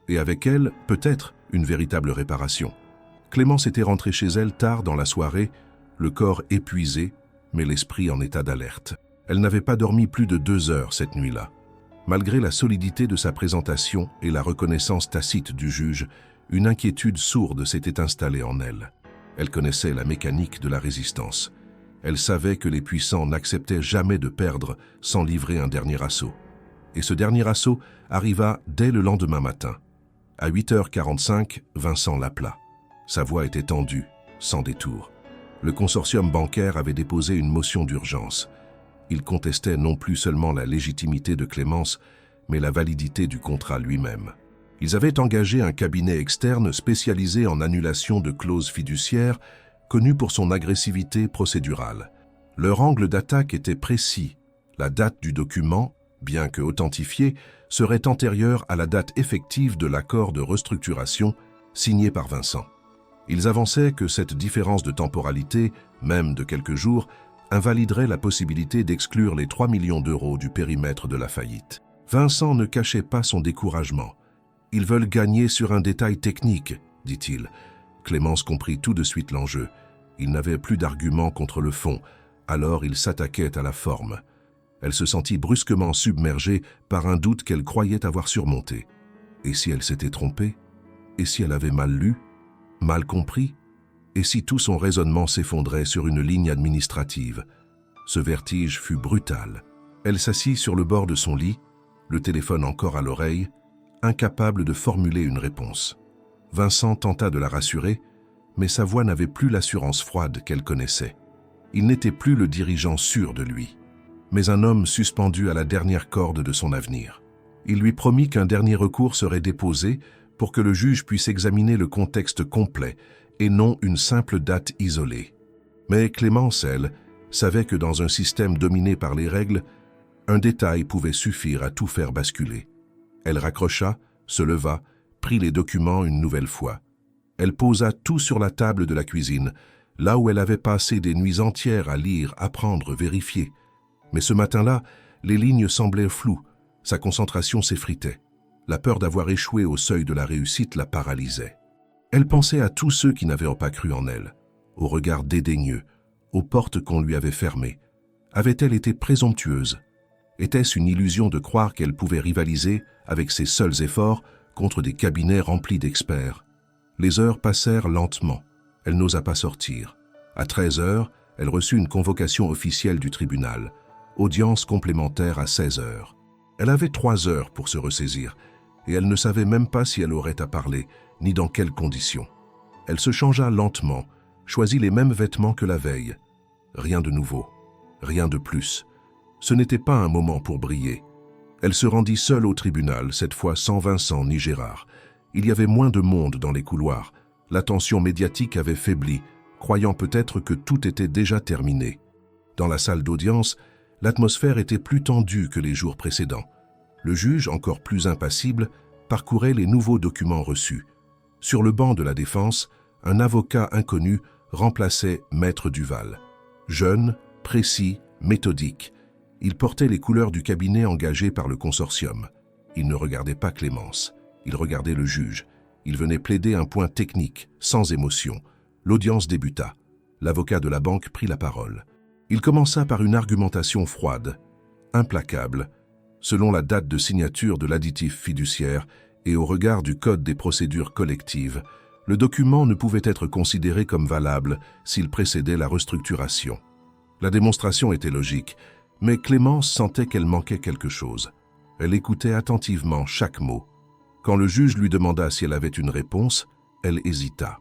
Et avec elle, peut-être, une véritable réparation. Clémence était rentrée chez elle tard dans la soirée, le corps épuisé, mais l'esprit en état d'alerte. Elle n'avait pas dormi plus de 2 heures cette nuit-là. Malgré la solidité de sa présentation et la reconnaissance tacite du juge, une inquiétude sourde s'était installée en elle. Elle connaissait la mécanique de la résistance. Elle savait que les puissants n'acceptaient jamais de perdre sans livrer un dernier assaut. Et ce dernier assaut arriva dès le lendemain matin. À 8h45, Vincent l'appela. Sa voix était tendue, sans détour. Le consortium bancaire avait déposé une motion d'urgence. Il contestait non plus seulement la légitimité de Clémence, mais la validité du contrat lui-même. Ils avaient engagé un cabinet externe spécialisé en annulation de clauses fiduciaires, connu pour son agressivité procédurale. Leur angle d'attaque était précis. La date du document, bien que authentifiée, serait antérieure à la date effective de l'accord de restructuration signé par Vincent. Ils avançaient que cette différence de temporalité, même de quelques jours, invaliderait la possibilité d'exclure les 3 millions d'euros du périmètre de la faillite. Vincent ne cachait pas son découragement. « Ils veulent gagner sur un détail technique », dit-il. Clémence comprit tout de suite l'enjeu. Il n'avait plus d'arguments contre le fond, alors il s'attaquait à la forme. Elle se sentit brusquement submergée par un doute qu'elle croyait avoir surmonté. Et si elle s'était trompée? Et si elle avait mal lu? Mal compris? Et si tout son raisonnement s'effondrait sur une ligne administrative? Ce vertige fut brutal. Elle s'assit sur le bord de son lit, le téléphone encore à l'oreille, incapable de formuler une réponse. Vincent tenta de la rassurer, mais sa voix n'avait plus l'assurance froide qu'elle connaissait. Il n'était plus le dirigeant sûr de lui, mais un homme suspendu à la dernière corde de son avenir. Il lui promit qu'un dernier recours serait déposé pour que le juge puisse examiner le contexte complet et non une simple date isolée. Mais Clémence, elle, savait que dans un système dominé par les règles, un détail pouvait suffire à tout faire basculer. Elle raccrocha, se leva, prit les documents une nouvelle fois. Elle posa tout sur la table de la cuisine, là où elle avait passé des nuits entières à lire, apprendre, vérifier. Mais ce matin-là, les lignes semblaient floues, sa concentration s'effritait. La peur d'avoir échoué au seuil de la réussite la paralysait. Elle pensait à tous ceux qui n'avaient pas cru en elle, au regard dédaigneux, aux portes qu'on lui avait fermées. Avait-elle été présomptueuse? Était-ce une illusion de croire qu'elle pouvait rivaliser, avec ses seuls efforts, contre des cabinets remplis d'experts? Les heures passèrent lentement. Elle n'osa pas sortir. À 13h, elle reçut une convocation officielle du tribunal. audience complémentaire à 16 heures. Elle avait 3 heures pour se ressaisir, et elle ne savait même pas si elle aurait à parler, ni dans quelles conditions. Elle se changea lentement, choisit les mêmes vêtements que la veille. Rien de nouveau, rien de plus. Ce n'était pas un moment pour briller. Elle se rendit seule au tribunal, cette fois sans Vincent ni Gérard. Il y avait moins de monde dans les couloirs. L'attention médiatique avait faibli, croyant peut-être que tout était déjà terminé. Dans la salle d'audience, l'atmosphère était plus tendue que les jours précédents. Le juge, encore plus impassible, parcourait les nouveaux documents reçus. Sur le banc de la défense, un avocat inconnu remplaçait Maître Duval. Jeune, précis, méthodique, il portait les couleurs du cabinet engagé par le consortium. Il ne regardait pas Clémence, il regardait le juge. Il venait plaider un point technique, sans émotion. L'audience débuta. L'avocat de la banque prit la parole. Il commença par une argumentation froide, implacable, selon la date de signature de l'additif fiduciaire et au regard du Code des procédures collectives. Le document ne pouvait être considéré comme valable s'il précédait la restructuration. La démonstration était logique, mais Clémence sentait qu'elle manquait quelque chose. Elle écoutait attentivement chaque mot. Quand le juge lui demanda si elle avait une réponse, elle hésita.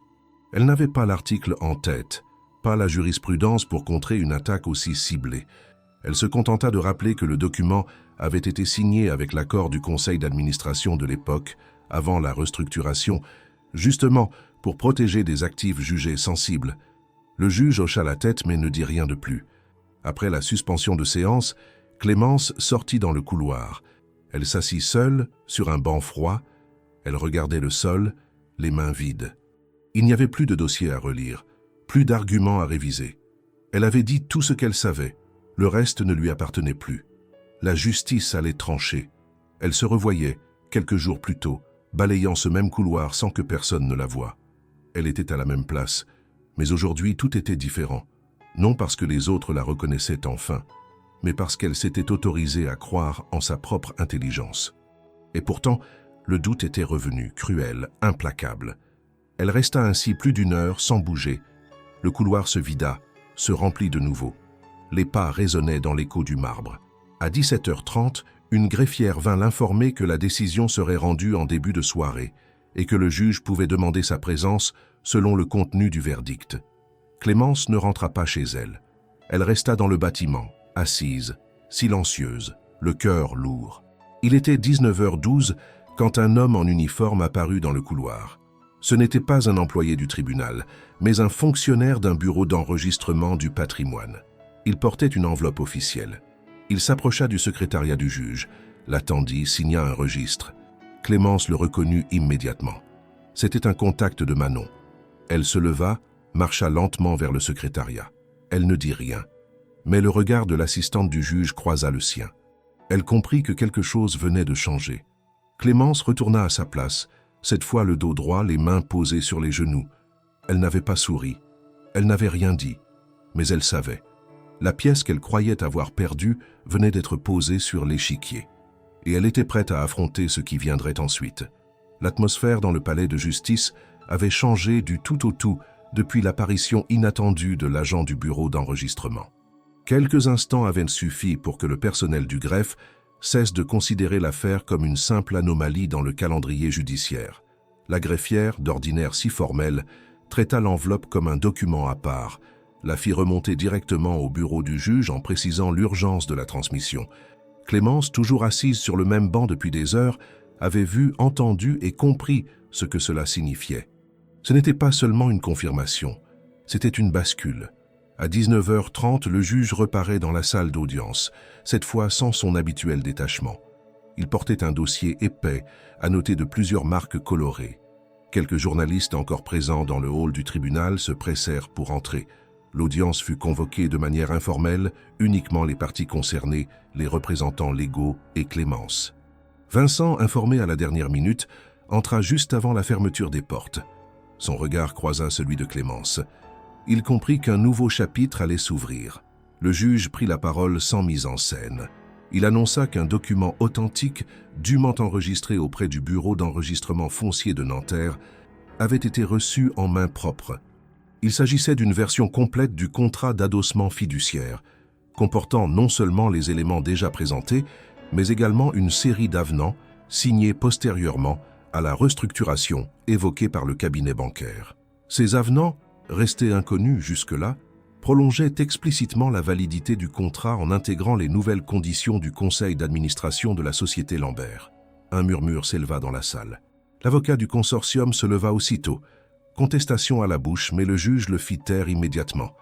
Elle n'avait pas l'article en tête, pas la jurisprudence pour contrer une attaque aussi ciblée. Elle se contenta de rappeler que le document avait été signé avec l'accord du conseil d'administration de l'époque, avant la restructuration, justement pour protéger des actifs jugés sensibles. Le juge hocha la tête mais ne dit rien de plus. Après la suspension de séance, Clémence sortit dans le couloir. Elle s'assit seule sur un banc froid. Elle regardait le sol, les mains vides. Il n'y avait plus de dossier à relire, plus d'arguments à réviser. Elle avait dit tout ce qu'elle savait. Le reste ne lui appartenait plus. La justice allait trancher. Elle se revoyait, quelques jours plus tôt, balayant ce même couloir sans que personne ne la voie. Elle était à la même place, mais aujourd'hui tout était différent. Non parce que les autres la reconnaissaient enfin, mais parce qu'elle s'était autorisée à croire en sa propre intelligence. Et pourtant, le doute était revenu, cruel, implacable. Elle resta ainsi plus d'1 heure sans bouger. Le couloir se vida, se remplit de nouveau. Les pas résonnaient dans l'écho du marbre. À 17h30, une greffière vint l'informer que la décision serait rendue en début de soirée et que le juge pouvait demander sa présence selon le contenu du verdict. Clémence ne rentra pas chez elle. Elle resta dans le bâtiment, assise, silencieuse, le cœur lourd. Il était 19h12 quand un homme en uniforme apparut dans le couloir. Ce n'était pas un employé du tribunal, mais un fonctionnaire d'un bureau d'enregistrement du patrimoine. Il portait une enveloppe officielle. Il s'approcha du secrétariat du juge, l'attendit, signa un registre. Clémence le reconnut immédiatement. C'était un contact de Manon. Elle se leva, marcha lentement vers le secrétariat. Elle ne dit rien, mais le regard de l'assistante du juge croisa le sien. Elle comprit que quelque chose venait de changer. Clémence retourna à sa place, cette fois le dos droit, les mains posées sur les genoux. Elle n'avait pas souri, elle n'avait rien dit, mais elle savait. La pièce qu'elle croyait avoir perdue venait d'être posée sur l'échiquier, et elle était prête à affronter ce qui viendrait ensuite. L'atmosphère dans le palais de justice avait changé du tout au tout depuis l'apparition inattendue de l'agent du bureau d'enregistrement. Quelques instants avaient suffi pour que le personnel du greffe cesse de considérer l'affaire comme une simple anomalie dans le calendrier judiciaire. La greffière, d'ordinaire si formelle, traita l'enveloppe comme un document à part, la fit remonter directement au bureau du juge en précisant l'urgence de la transmission. Clémence, toujours assise sur le même banc depuis des heures, avait vu, entendu et compris ce que cela signifiait. Ce n'était pas seulement une confirmation, c'était une bascule. À 19h30, le juge reparaît dans la salle d'audience, cette fois sans son habituel détachement. Il portait un dossier épais, annoté de plusieurs marques colorées. Quelques journalistes encore présents dans le hall du tribunal se pressèrent pour entrer. L'audience fut convoquée de manière informelle, uniquement les parties concernées, les représentants légaux et Clémence. Vincent, informé à la dernière minute, entra juste avant la fermeture des portes. Son regard croisa celui de Clémence. Il comprit qu'un nouveau chapitre allait s'ouvrir. Le juge prit la parole sans mise en scène. Il annonça qu'un document authentique, dûment enregistré auprès du bureau d'enregistrement foncier de Nanterre, avait été reçu en main propre. Il s'agissait d'une version complète du contrat d'adossement fiduciaire, comportant non seulement les éléments déjà présentés, mais également une série d'avenants signés postérieurement à la restructuration évoquée par le cabinet bancaire. Ces avenants, restés inconnus jusque-là, prolongeait explicitement la validité du contrat en intégrant les nouvelles conditions du conseil d'administration de la société Lambert. Un murmure s'éleva dans la salle. L'avocat du consortium se leva aussitôt, contestation à la bouche, mais le juge le fit taire immédiatement.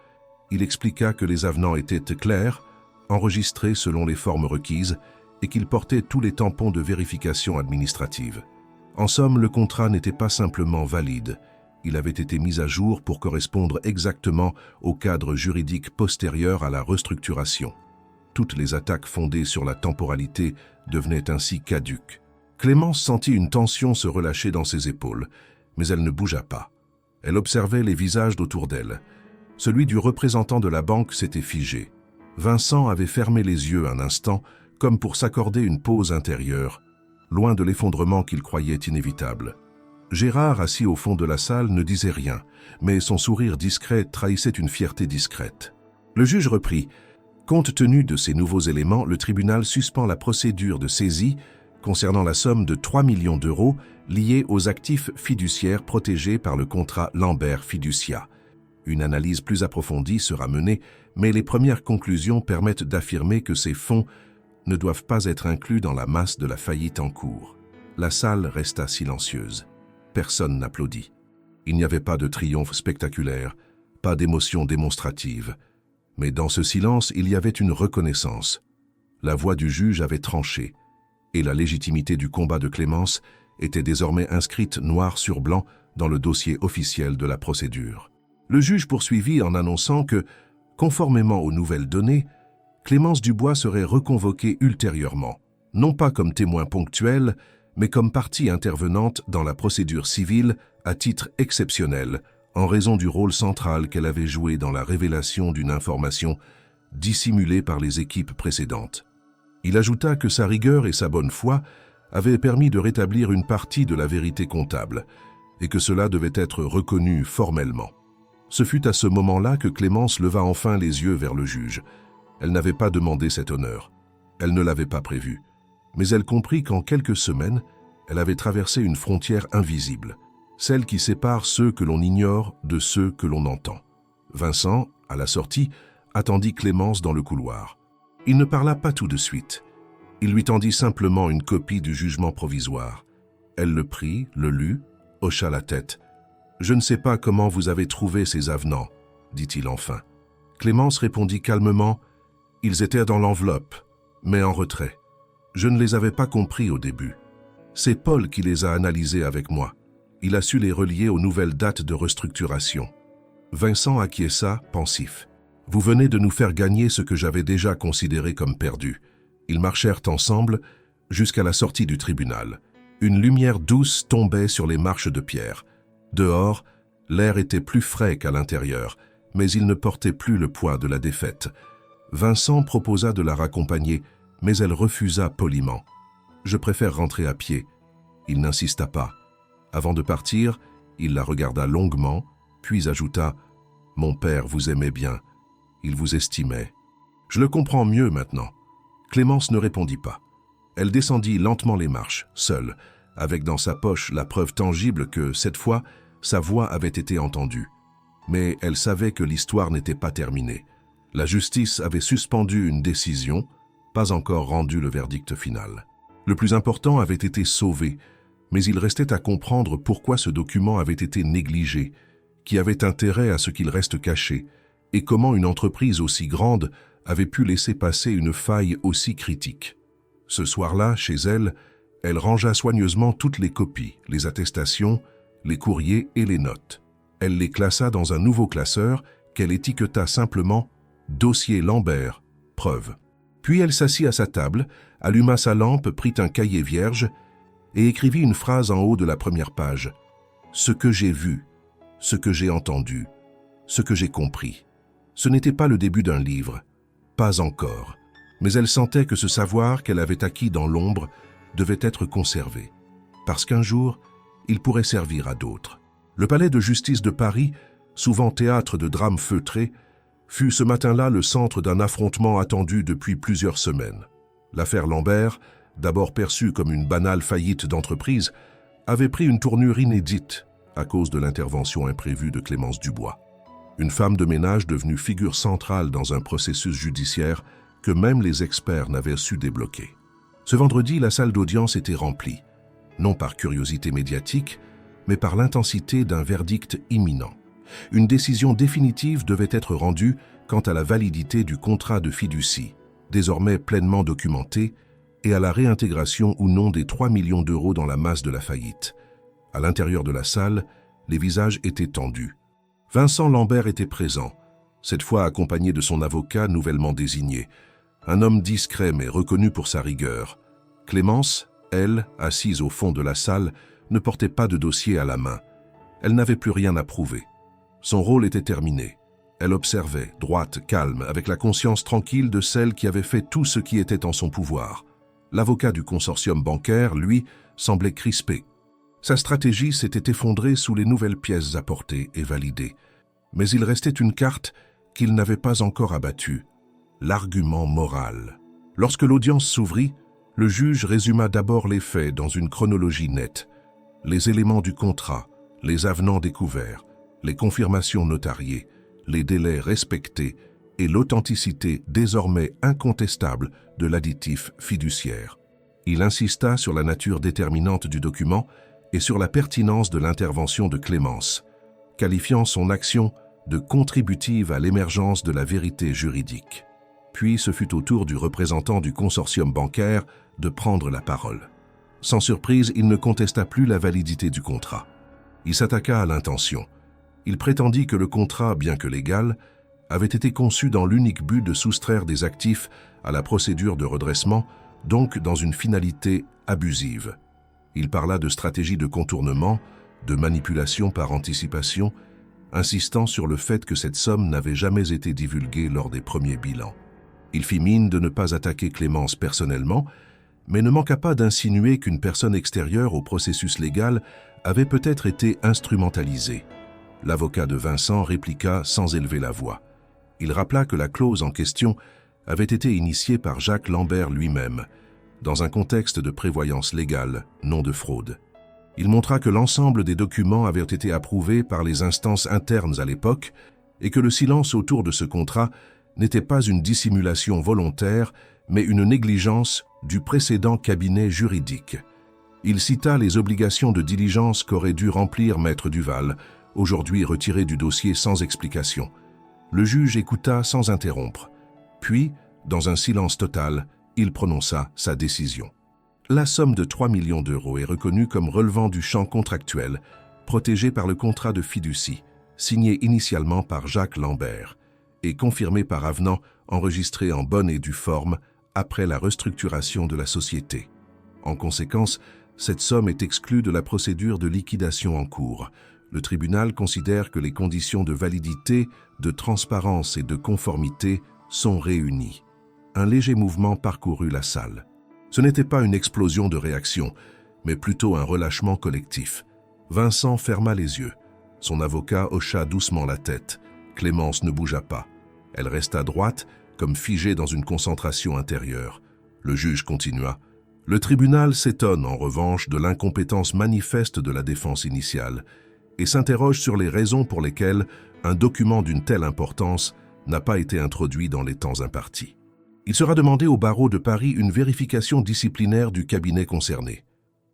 Il expliqua que les avenants étaient clairs, enregistrés selon les formes requises, et qu'ils portaient tous les tampons de vérification administrative. En somme, le contrat n'était pas simplement valide, il avait été mis à jour pour correspondre exactement au cadre juridique postérieur à la restructuration. Toutes les attaques fondées sur la temporalité devenaient ainsi caduques. Clémence sentit une tension se relâcher dans ses épaules, mais elle ne bougea pas. Elle observait les visages autour d'elle. Celui du représentant de la banque s'était figé. Vincent avait fermé les yeux un instant, comme pour s'accorder une pause intérieure, loin de l'effondrement qu'il croyait inévitable. Gérard, assis au fond de la salle, ne disait rien, mais son sourire discret trahissait une fierté discrète. Le juge reprit. Compte tenu de ces nouveaux éléments, le tribunal suspend la procédure de saisie concernant la somme de 3 millions d'euros liée aux actifs fiduciaires protégés par le contrat Lambert Fiducia. Une analyse plus approfondie sera menée, mais les premières conclusions permettent d'affirmer que ces fonds ne doivent pas être inclus dans la masse de la faillite en cours. La salle resta silencieuse. Personne n'applaudit. Il n'y avait pas de triomphe spectaculaire, pas d'émotion démonstrative. Mais dans ce silence, il y avait une reconnaissance. La voix du juge avait tranché, et la légitimité du combat de Clémence était désormais inscrite noir sur blanc dans le dossier officiel de la procédure. Le juge poursuivit en annonçant que, conformément aux nouvelles données, Clémence Dubois serait reconvoquée ultérieurement, non pas comme témoin ponctuel, mais comme partie intervenante dans la procédure civile à titre exceptionnel, en raison du rôle central qu'elle avait joué dans la révélation d'une information dissimulée par les équipes précédentes. Il ajouta que sa rigueur et sa bonne foi avaient permis de rétablir une partie de la vérité comptable, et que cela devait être reconnu formellement. Ce fut à ce moment-là que Clémence leva enfin les yeux vers le juge. Elle n'avait pas demandé cet honneur. Elle ne l'avait pas prévu. Mais elle comprit qu'en quelques semaines, elle avait traversé une frontière invisible, celle qui sépare ceux que l'on ignore de ceux que l'on entend. Vincent, à la sortie, attendit Clémence dans le couloir. Il ne parla pas tout de suite. Il lui tendit simplement une copie du jugement provisoire. Elle le prit, le lut, hocha la tête. « Je ne sais pas comment vous avez trouvé ces avenants, » dit-il enfin. Clémence répondit calmement « Ils étaient dans l'enveloppe, mais en retrait. Je ne les avais pas compris au début. C'est Paul qui les a analysés avec moi. Il a su les relier aux nouvelles dates de restructuration. » Vincent acquiesça, pensif. « Vous venez de nous faire gagner ce que j'avais déjà considéré comme perdu. » Ils marchèrent ensemble jusqu'à la sortie du tribunal. Une lumière douce tombait sur les marches de pierre. Dehors, l'air était plus frais qu'à l'intérieur, mais il ne portait plus le poids de la défaite. Vincent proposa de la raccompagner, mais elle refusa poliment. « Je préfère rentrer à pied. » Il n'insista pas. Avant de partir, il la regarda longuement, puis ajouta « Mon père vous aimait bien. Il vous estimait. Je le comprends mieux maintenant. » Clémence ne répondit pas. Elle descendit lentement les marches, seule, avec dans sa poche la preuve tangible que, cette fois, sa voix avait été entendue. Mais elle savait que l'histoire n'était pas terminée. La justice avait suspendu une décision, pas encore rendu le verdict final. Le plus important avait été sauvé, mais il restait à comprendre pourquoi ce document avait été négligé, qui avait intérêt à ce qu'il reste caché, et comment une entreprise aussi grande avait pu laisser passer une faille aussi critique. Ce soir-là, chez elle, elle rangea soigneusement toutes les copies, les attestations, les courriers et les notes. Elle les classa dans un nouveau classeur qu'elle étiqueta simplement « Dossier Lambert, preuve ». Puis elle s'assit à sa table, alluma sa lampe, prit un cahier vierge et écrivit une phrase en haut de la première page. « Ce que j'ai vu, ce que j'ai entendu, ce que j'ai compris. » Ce n'était pas le début d'un livre, pas encore, mais elle sentait que ce savoir qu'elle avait acquis dans l'ombre devait être conservé, parce qu'un jour, il pourrait servir à d'autres. Le palais de justice de Paris, souvent théâtre de drames feutrés, fut ce matin-là le centre d'un affrontement attendu depuis plusieurs semaines. L'affaire Lambert, d'abord perçue comme une banale faillite d'entreprise, avait pris une tournure inédite à cause de l'intervention imprévue de Clémence Dubois. Une femme de ménage devenue figure centrale dans un processus judiciaire que même les experts n'avaient su débloquer. Ce vendredi, la salle d'audience était remplie, non par curiosité médiatique, mais par l'intensité d'un verdict imminent. Une décision définitive devait être rendue quant à la validité du contrat de fiducie, désormais pleinement documenté, et à la réintégration ou non des 3 millions d'euros dans la masse de la faillite. À l'intérieur de la salle, les visages étaient tendus. Vincent Lambert était présent, cette fois accompagné de son avocat nouvellement désigné, un homme discret mais reconnu pour sa rigueur. Clémence, elle, assise au fond de la salle, ne portait pas de dossier à la main. Elle n'avait plus rien à prouver. Son rôle était terminé. Elle observait, droite, calme, avec la conscience tranquille de celle qui avait fait tout ce qui était en son pouvoir. L'avocat du consortium bancaire, lui, semblait crispé. Sa stratégie s'était effondrée sous les nouvelles pièces apportées et validées. Mais il restait une carte qu'il n'avait pas encore abattue, l'argument moral. Lorsque l'audience s'ouvrit, le juge résuma d'abord les faits dans une chronologie nette. Les éléments du contrat, les avenants découverts, les confirmations notariées, les délais respectés et l'authenticité désormais incontestable de l'additif fiduciaire. Il insista sur la nature déterminante du document et sur la pertinence de l'intervention de Clémence, qualifiant son action de contributive à l'émergence de la vérité juridique. Puis ce fut au tour du représentant du consortium bancaire de prendre la parole. Sans surprise, il ne contesta plus la validité du contrat. Il s'attaqua à l'intention. Il prétendit que le contrat, bien que légal, avait été conçu dans l'unique but de soustraire des actifs à la procédure de redressement, donc dans une finalité abusive. Il parla de stratégie de contournement, de manipulation par anticipation, insistant sur le fait que cette somme n'avait jamais été divulguée lors des premiers bilans. Il fit mine de ne pas attaquer Clémence personnellement, mais ne manqua pas d'insinuer qu'une personne extérieure au processus légal avait peut-être été instrumentalisée. L'avocat de Vincent répliqua sans élever la voix. Il rappela que la clause en question avait été initiée par Jacques Lambert lui-même, dans un contexte de prévoyance légale, non de fraude. Il montra que l'ensemble des documents avaient été approuvés par les instances internes à l'époque et que le silence autour de ce contrat n'était pas une dissimulation volontaire, mais une négligence du précédent cabinet juridique. Il cita les obligations de diligence qu'aurait dû remplir Maître Duval, aujourd'hui retiré du dossier sans explication. Le juge écouta sans interrompre. Puis, dans un silence total, il prononça sa décision. La somme de 3 millions d'euros est reconnue comme relevant du champ contractuel, protégé par le contrat de fiducie, signé initialement par Jacques Lambert, et confirmé par avenant enregistré en bonne et due forme après la restructuration de la société. En conséquence, cette somme est exclue de la procédure de liquidation en cours. Le tribunal considère que les conditions de validité, de transparence et de conformité sont réunies. Un léger mouvement parcourut la salle. Ce n'était pas une explosion de réaction, mais plutôt un relâchement collectif. Vincent ferma les yeux. Son avocat hocha doucement la tête. Clémence ne bougea pas. Elle resta droite, comme figée dans une concentration intérieure. Le juge continua. Le tribunal s'étonne, en revanche, de l'incompétence manifeste de la défense initiale et s'interroge sur les raisons pour lesquelles un document d'une telle importance n'a pas été introduit dans les temps impartis. Il sera demandé au barreau de Paris une vérification disciplinaire du cabinet concerné.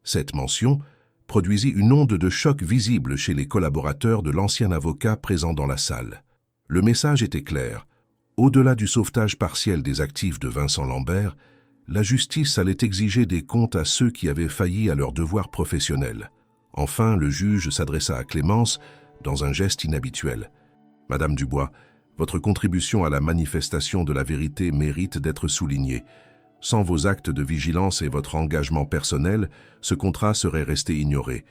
Cette mention produisit une onde de choc visible chez les collaborateurs de l'ancien avocat présent dans la salle. Le message était clair. Au-delà du sauvetage partiel des actifs de Vincent Lambert, la justice allait exiger des comptes à ceux qui avaient failli à leurs devoirs professionnels. Enfin, le juge s'adressa à Clémence dans un geste inhabituel. « Madame Dubois, votre contribution à la manifestation de la vérité mérite d'être soulignée. Sans vos actes de vigilance et votre engagement personnel, ce contrat serait resté ignoré.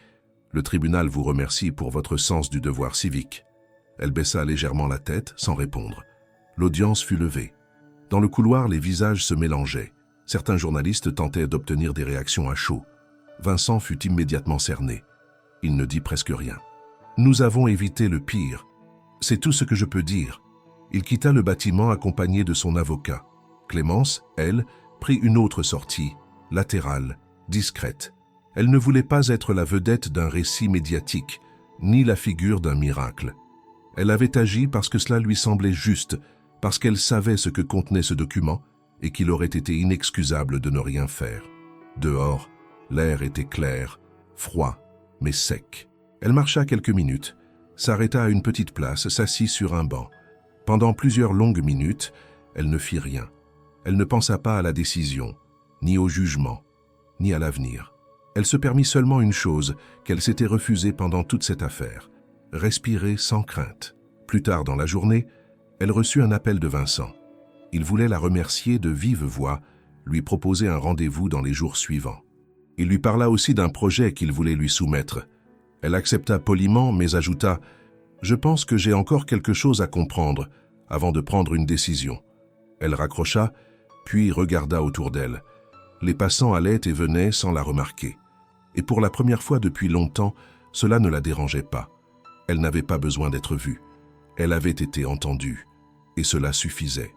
Le tribunal vous remercie pour votre sens du devoir civique. » Elle baissa légèrement la tête, sans répondre. L'audience fut levée. Dans le couloir, les visages se mélangeaient. Certains journalistes tentaient d'obtenir des réactions à chaud. Vincent fut immédiatement cerné. Il ne dit presque rien. « Nous avons évité le pire. C'est tout ce que je peux dire. » Il quitta le bâtiment accompagné de son avocat. Clémence, elle, prit une autre sortie, latérale, discrète. Elle ne voulait pas être la vedette d'un récit médiatique, ni la figure d'un miracle. Elle avait agi parce que cela lui semblait juste, parce qu'elle savait ce que contenait ce document et qu'il aurait été inexcusable de ne rien faire. Dehors, l'air était clair, froid, mais sec. Elle marcha quelques minutes, s'arrêta à une petite place, s'assit sur un banc. Pendant plusieurs longues minutes, elle ne fit rien. Elle ne pensa pas à la décision, ni au jugement, ni à l'avenir. Elle se permit seulement une chose qu'elle s'était refusée pendant toute cette affaire, respirer sans crainte. Plus tard dans la journée, elle reçut un appel de Vincent. Il voulait la remercier de vive voix, lui proposer un rendez-vous dans les jours suivants. Il lui parla aussi d'un projet qu'il voulait lui soumettre. Elle accepta poliment, mais ajouta « Je pense que j'ai encore quelque chose à comprendre avant de prendre une décision. » Elle raccrocha, puis regarda autour d'elle. Les passants allaient et venaient sans la remarquer. Et pour la première fois depuis longtemps, cela ne la dérangeait pas. Elle n'avait pas besoin d'être vue. Elle avait été entendue, et cela suffisait.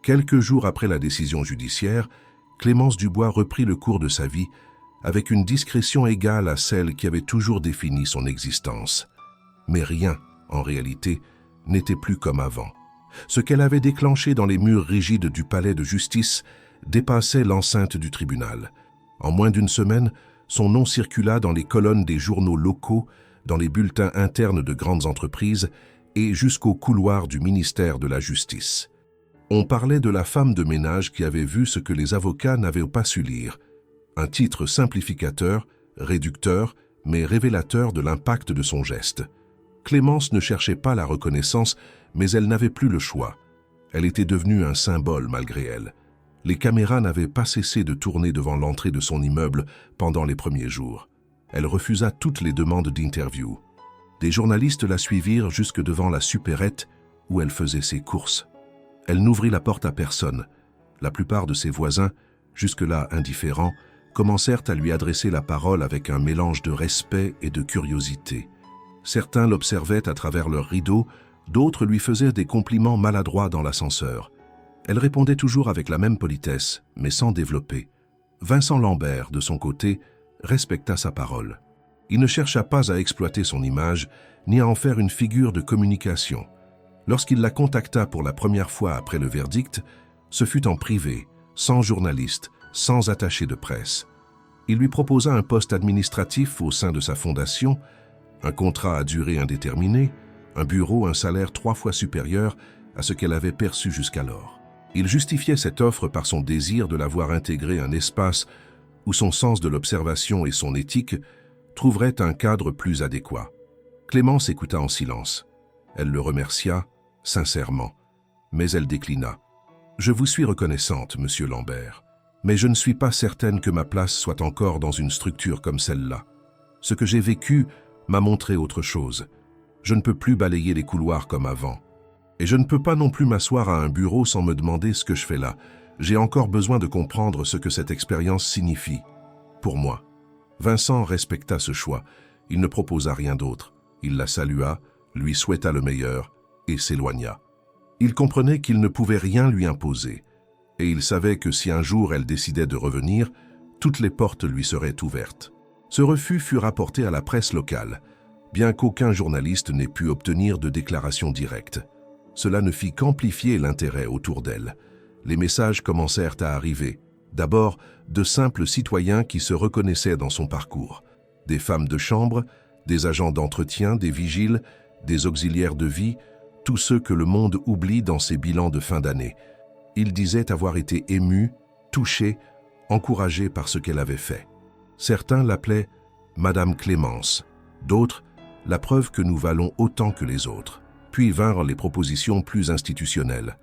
Quelques jours après la décision judiciaire, Clémence Dubois reprit le cours de sa vie avec une discrétion égale à celle qui avait toujours défini son existence. Mais rien, en réalité, n'était plus comme avant. Ce qu'elle avait déclenché dans les murs rigides du palais de justice dépassait l'enceinte du tribunal. En moins d'une semaine, son nom circula dans les colonnes des journaux locaux, dans les bulletins internes de grandes entreprises et jusqu'au couloir du ministère de la Justice. On parlait de la femme de ménage qui avait vu ce que les avocats n'avaient pas su lire. Un titre simplificateur, réducteur, mais révélateur de l'impact de son geste. Clémence ne cherchait pas la reconnaissance, mais elle n'avait plus le choix. Elle était devenue un symbole malgré elle. Les caméras n'avaient pas cessé de tourner devant l'entrée de son immeuble pendant les premiers jours. Elle refusa toutes les demandes d'interview. Des journalistes la suivirent jusque devant la supérette où elle faisait ses courses. Elle n'ouvrit la porte à personne. La plupart de ses voisins, jusque-là indifférents, commencèrent à lui adresser la parole avec un mélange de respect et de curiosité. Certains l'observaient à travers leurs rideaux, d'autres lui faisaient des compliments maladroits dans l'ascenseur. Elle répondait toujours avec la même politesse, mais sans développer. Vincent Lambert, de son côté, respecta sa parole. Il ne chercha pas à exploiter son image, ni à en faire une figure de communication. Lorsqu'il la contacta pour la première fois après le verdict, ce fut en privé, sans journaliste, sans attaché de presse. Il lui proposa un poste administratif au sein de sa fondation, un contrat à durée indéterminée, un bureau, un salaire 3 fois supérieur à ce qu'elle avait perçu jusqu'alors. Il justifiait cette offre par son désir de la voir intégrer un espace où son sens de l'observation et son éthique trouveraient un cadre plus adéquat. Clémence écouta en silence. Elle le remercia, sincèrement, mais elle déclina. « Je vous suis reconnaissante, monsieur Lambert, mais je ne suis pas certaine que ma place soit encore dans une structure comme celle-là. Ce que j'ai vécu m'a montré autre chose. Je ne peux plus balayer les couloirs comme avant. Et je ne peux pas non plus m'asseoir à un bureau sans me demander ce que je fais là. J'ai encore besoin de comprendre ce que cette expérience signifie. Pour moi. » Vincent respecta ce choix. Il ne proposa rien d'autre. Il la salua, lui souhaita le meilleur et s'éloigna. Il comprenait qu'il ne pouvait rien lui imposer. Et il savait que si un jour elle décidait de revenir, toutes les portes lui seraient ouvertes. Ce refus fut rapporté à la presse locale, bien qu'aucun journaliste n'ait pu obtenir de déclaration directe. Cela ne fit qu'amplifier l'intérêt autour d'elle. Les messages commencèrent à arriver. D'abord, de simples citoyens qui se reconnaissaient dans son parcours. Des femmes de chambre, des agents d'entretien, des vigiles, des auxiliaires de vie, tous ceux que le monde oublie dans ses bilans de fin d'année. Ils disaient avoir été émus, touchés, encouragés par ce qu'elle avait fait. Certains l'appelaient « Madame Clémence », d'autres « la preuve que nous valons autant que les autres ». Puis vinrent les propositions plus institutionnelles.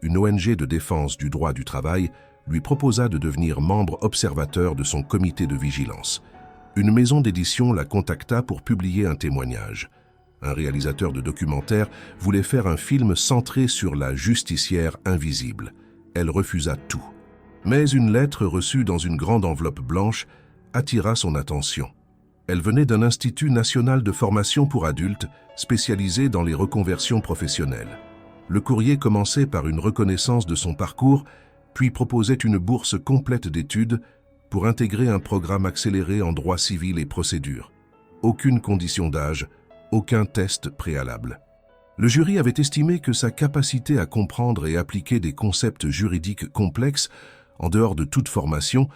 Une ONG de défense du droit du travail lui proposa de devenir membre observateur de son comité de vigilance. Une maison d'édition la contacta pour publier un témoignage. Un réalisateur de documentaire voulait faire un film centré sur la justicière invisible. Elle refusa tout. Mais une lettre reçue dans une grande enveloppe blanche attira son attention. Elle venait d'un institut national de formation pour adultes spécialisé dans les reconversions professionnelles. Le courrier commençait par une reconnaissance de son parcours, puis proposait une bourse complète d'études pour intégrer un programme accéléré en droit civil et procédure. Aucune condition d'âge, aucun test préalable. Le jury avait estimé que sa capacité à comprendre et appliquer des concepts juridiques complexes, en dehors de toute formation,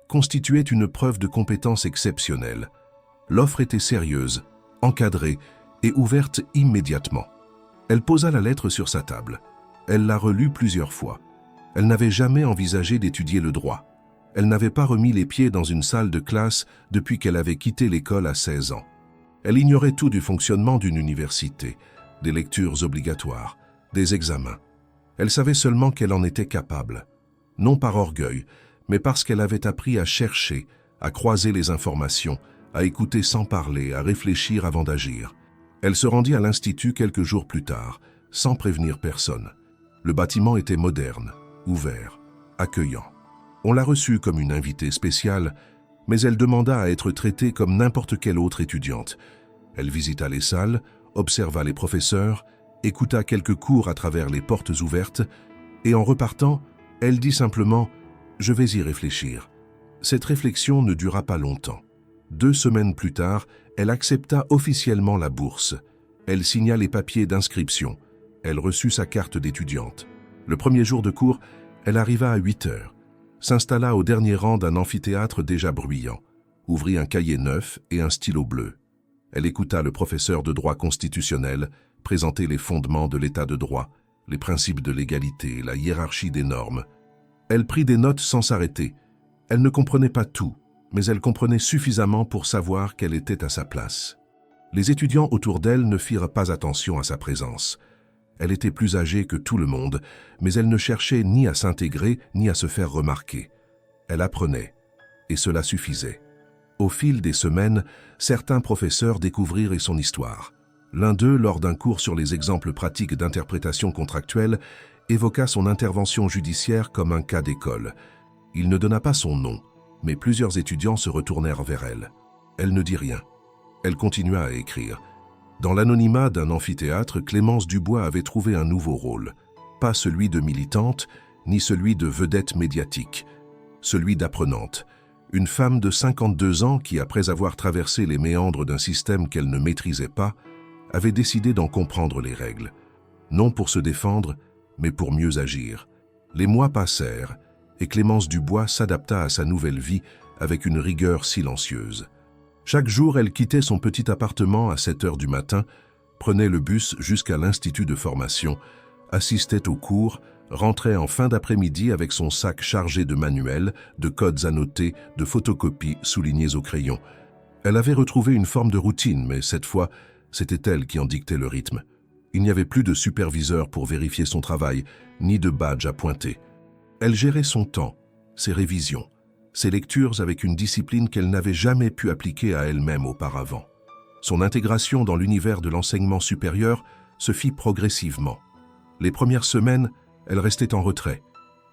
constituait une preuve de compétence exceptionnelle. L'offre était sérieuse, encadrée et ouverte immédiatement. Elle posa la lettre sur sa table. Elle l'a relue plusieurs fois. Elle n'avait jamais envisagé d'étudier le droit. Elle n'avait pas remis les pieds dans une salle de classe depuis qu'elle avait quitté l'école à 16 ans. Elle ignorait tout du fonctionnement d'une université, des lectures obligatoires, des examens. Elle savait seulement qu'elle en était capable, non par orgueil, mais parce qu'elle avait appris à chercher, à croiser les informations, à écouter sans parler, à réfléchir avant d'agir. Elle se rendit à l'Institut quelques jours plus tard, sans prévenir personne. Le bâtiment était moderne, ouvert, accueillant. On l'a reçue comme une invitée spéciale, mais elle demanda à être traitée comme n'importe quelle autre étudiante. Elle visita les salles, observa les professeurs, écouta quelques cours à travers les portes ouvertes, et en repartant, elle dit simplement « Je vais y réfléchir ». Cette réflexion ne dura pas longtemps. 2 semaines plus tard, elle accepta officiellement la bourse. Elle signa les papiers d'inscription. Elle reçut sa carte d'étudiante. Le premier jour de cours, elle arriva à 8 heures, s'installa au dernier rang d'un amphithéâtre déjà bruyant, ouvrit un cahier neuf et un stylo bleu. Elle écouta le professeur de droit constitutionnel présenter les fondements de l'état de droit, les principes de l'égalité, la hiérarchie des normes. Elle prit des notes sans s'arrêter. Elle ne comprenait pas tout, mais elle comprenait suffisamment pour savoir qu'elle était à sa place. Les étudiants autour d'elle ne firent pas attention à sa présence. Elle était plus âgée que tout le monde, mais elle ne cherchait ni à s'intégrer ni à se faire remarquer. Elle apprenait, et cela suffisait. Au fil des semaines, certains professeurs découvrirent son histoire. L'un d'eux, lors d'un cours sur les exemples pratiques d'interprétation contractuelle, évoqua son intervention judiciaire comme un cas d'école. Il ne donna pas son nom, mais plusieurs étudiants se retournèrent vers elle. Elle ne dit rien. Elle continua à écrire. Dans l'anonymat d'un amphithéâtre, Clémence Dubois avait trouvé un nouveau rôle. Pas celui de militante, ni celui de vedette médiatique. Celui d'apprenante. Une femme de 52 ans qui, après avoir traversé les méandres d'un système qu'elle ne maîtrisait pas, avait décidé d'en comprendre les règles. Non pour se défendre, mais pour mieux agir. Les mois passèrent, et Clémence Dubois s'adapta à sa nouvelle vie avec une rigueur silencieuse. Chaque jour, elle quittait son petit appartement à 7 heures du matin, prenait le bus jusqu'à l'institut de formation, assistait aux cours, rentrait en fin d'après-midi avec son sac chargé de manuels, de codes annotés, de photocopies soulignées au crayon. Elle avait retrouvé une forme de routine, mais cette fois, c'était elle qui en dictait le rythme. Il n'y avait plus de superviseur pour vérifier son travail, ni de badge à pointer. Elle gérait son temps, ses révisions, ses lectures avec une discipline qu'elle n'avait jamais pu appliquer à elle-même auparavant. Son intégration dans l'univers de l'enseignement supérieur se fit progressivement. Les premières semaines, elle restait en retrait,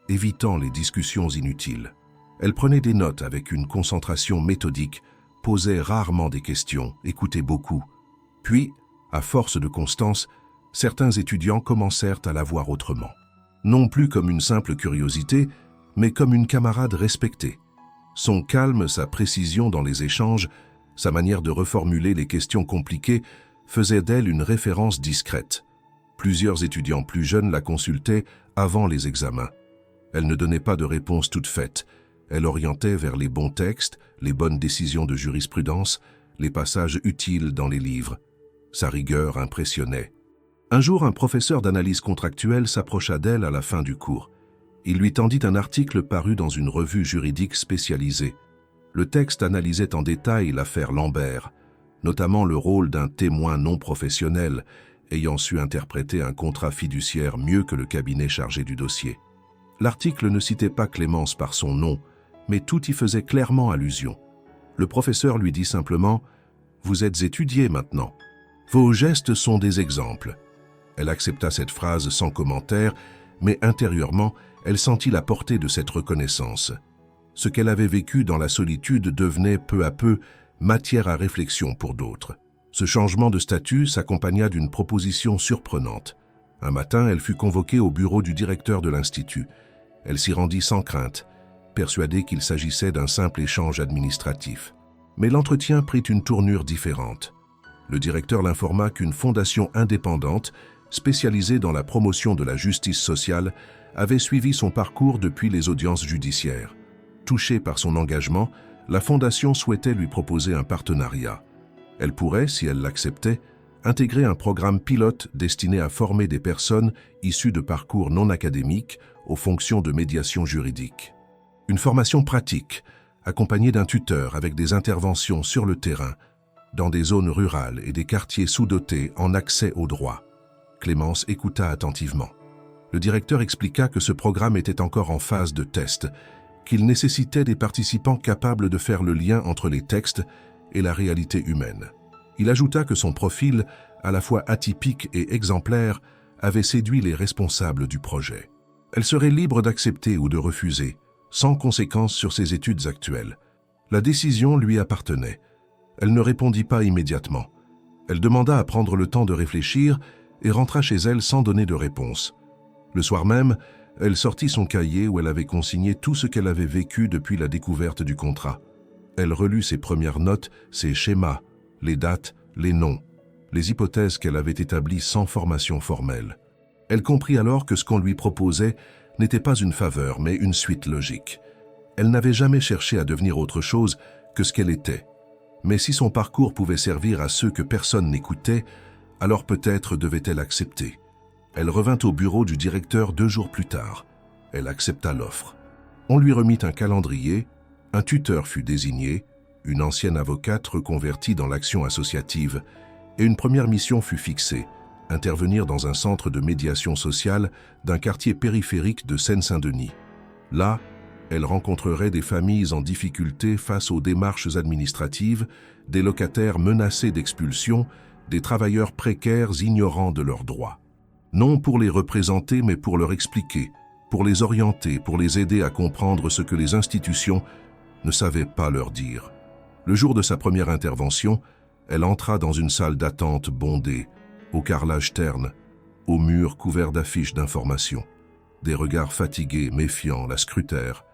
évitant les discussions inutiles. Elle prenait des notes avec une concentration méthodique, posait rarement des questions, écoutait beaucoup. Puis, à force de constance, certains étudiants commencèrent à la voir autrement. Non plus comme une simple curiosité, mais comme une camarade respectée. Son calme, sa précision dans les échanges, sa manière de reformuler les questions compliquées faisaient d'elle une référence discrète. Plusieurs étudiants plus jeunes la consultaient avant les examens. Elle ne donnait pas de réponse toute faite. Elle orientait vers les bons textes, les bonnes décisions de jurisprudence, les passages utiles dans les livres. Sa rigueur impressionnait. Un jour, un professeur d'analyse contractuelle s'approcha d'elle à la fin du cours. Il lui tendit un article paru dans une revue juridique spécialisée. Le texte analysait en détail l'affaire Lambert, notamment le rôle d'un témoin non professionnel, ayant su interpréter un contrat fiduciaire mieux que le cabinet chargé du dossier. L'article ne citait pas Clémence par son nom, mais tout y faisait clairement allusion. Le professeur lui dit simplement « Vous êtes étudié maintenant. Vos gestes sont des exemples. » Elle accepta cette phrase sans commentaire, mais intérieurement, elle sentit la portée de cette reconnaissance. Ce qu'elle avait vécu dans la solitude devenait peu à peu matière à réflexion pour d'autres. Ce changement de statut s'accompagna d'une proposition surprenante. Un matin, elle fut convoquée au bureau du directeur de l'Institut. Elle s'y rendit sans crainte, persuadée qu'il s'agissait d'un simple échange administratif. Mais l'entretien prit une tournure différente. Le directeur l'informa qu'une fondation indépendante, spécialisée dans la promotion de la justice sociale, avait suivi son parcours depuis les audiences judiciaires. Touchée par son engagement, la fondation souhaitait lui proposer un partenariat. Elle pourrait, si elle l'acceptait, intégrer un programme pilote destiné à former des personnes issues de parcours non académiques aux fonctions de médiation juridique. Une formation pratique, accompagnée d'un tuteur avec des interventions sur le terrain, dans des zones rurales et des quartiers sous-dotés en accès au droit. Clémence écouta attentivement. Le directeur expliqua que ce programme était encore en phase de test, qu'il nécessitait des participants capables de faire le lien entre les textes et la réalité humaine. Il ajouta que son profil, à la fois atypique et exemplaire, avait séduit les responsables du projet. Elle serait libre d'accepter ou de refuser, sans conséquence sur ses études actuelles. La décision lui appartenait. Elle ne répondit pas immédiatement. Elle demanda à prendre le temps de réfléchir et rentra chez elle sans donner de réponse. Le soir même, elle sortit son cahier où elle avait consigné tout ce qu'elle avait vécu depuis la découverte du contrat. Elle relut ses premières notes, ses schémas, les dates, les noms, les hypothèses qu'elle avait établies sans formation formelle. Elle comprit alors que ce qu'on lui proposait n'était pas une faveur, mais une suite logique. Elle n'avait jamais cherché à devenir autre chose que ce qu'elle était. Mais si son parcours pouvait servir à ceux que personne n'écoutait, alors peut-être devait-elle accepter. Elle revint au bureau du directeur 2 jours plus tard. Elle accepta l'offre. On lui remit un calendrier, un tuteur fut désigné, une ancienne avocate reconvertie dans l'action associative, et une première mission fut fixée, intervenir dans un centre de médiation sociale d'un quartier périphérique de Seine-Saint-Denis. Là, elle rencontrerait des familles en difficulté face aux démarches administratives, des locataires menacés d'expulsion, des travailleurs précaires ignorants de leurs droits. Non pour les représenter, mais pour leur expliquer, pour les orienter, pour les aider à comprendre ce que les institutions ne savaient pas leur dire. Le jour de sa première intervention, elle entra dans une salle d'attente bondée, au carrelage terne, aux murs couverts d'affiches d'information. Des regards fatigués, méfiants, la scrutèrent.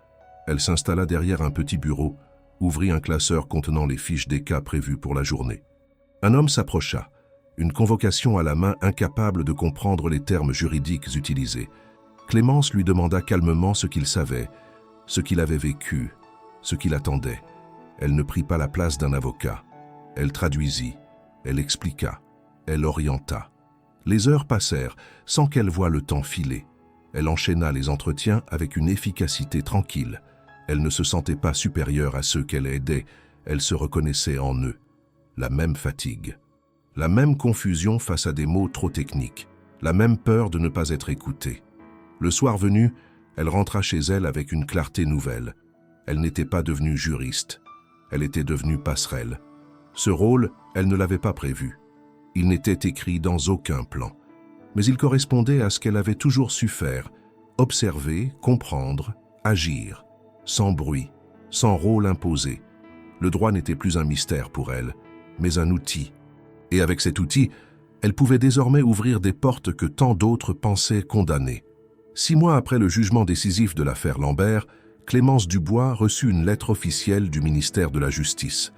Elle s'installa derrière un petit bureau, ouvrit un classeur contenant les fiches des cas prévus pour la journée. Un homme s'approcha, une convocation à la main, incapable de comprendre les termes juridiques utilisés. Clémence lui demanda calmement ce qu'il savait, ce qu'il avait vécu, ce qu'il attendait. Elle ne prit pas la place d'un avocat. Elle traduisit, elle expliqua, elle orienta. Les heures passèrent sans qu'elle voie le temps filer. Elle enchaîna les entretiens avec une efficacité tranquille. Elle ne se sentait pas supérieure à ceux qu'elle aidait, elle se reconnaissait en eux. La même fatigue, la même confusion face à des mots trop techniques, la même peur de ne pas être écoutée. Le soir venu, elle rentra chez elle avec une clarté nouvelle. Elle n'était pas devenue juriste, elle était devenue passerelle. Ce rôle, elle ne l'avait pas prévu. Il n'était écrit dans aucun plan. Mais il correspondait à ce qu'elle avait toujours su faire, observer, comprendre, agir, sans bruit, sans rôle imposé. Le droit n'était plus un mystère pour elle, mais un outil. Et avec cet outil, elle pouvait désormais ouvrir des portes que tant d'autres pensaient condamner. 6 mois après le jugement décisif de l'affaire Lambert, Clémence Dubois reçut une lettre officielle du ministère de la Justice.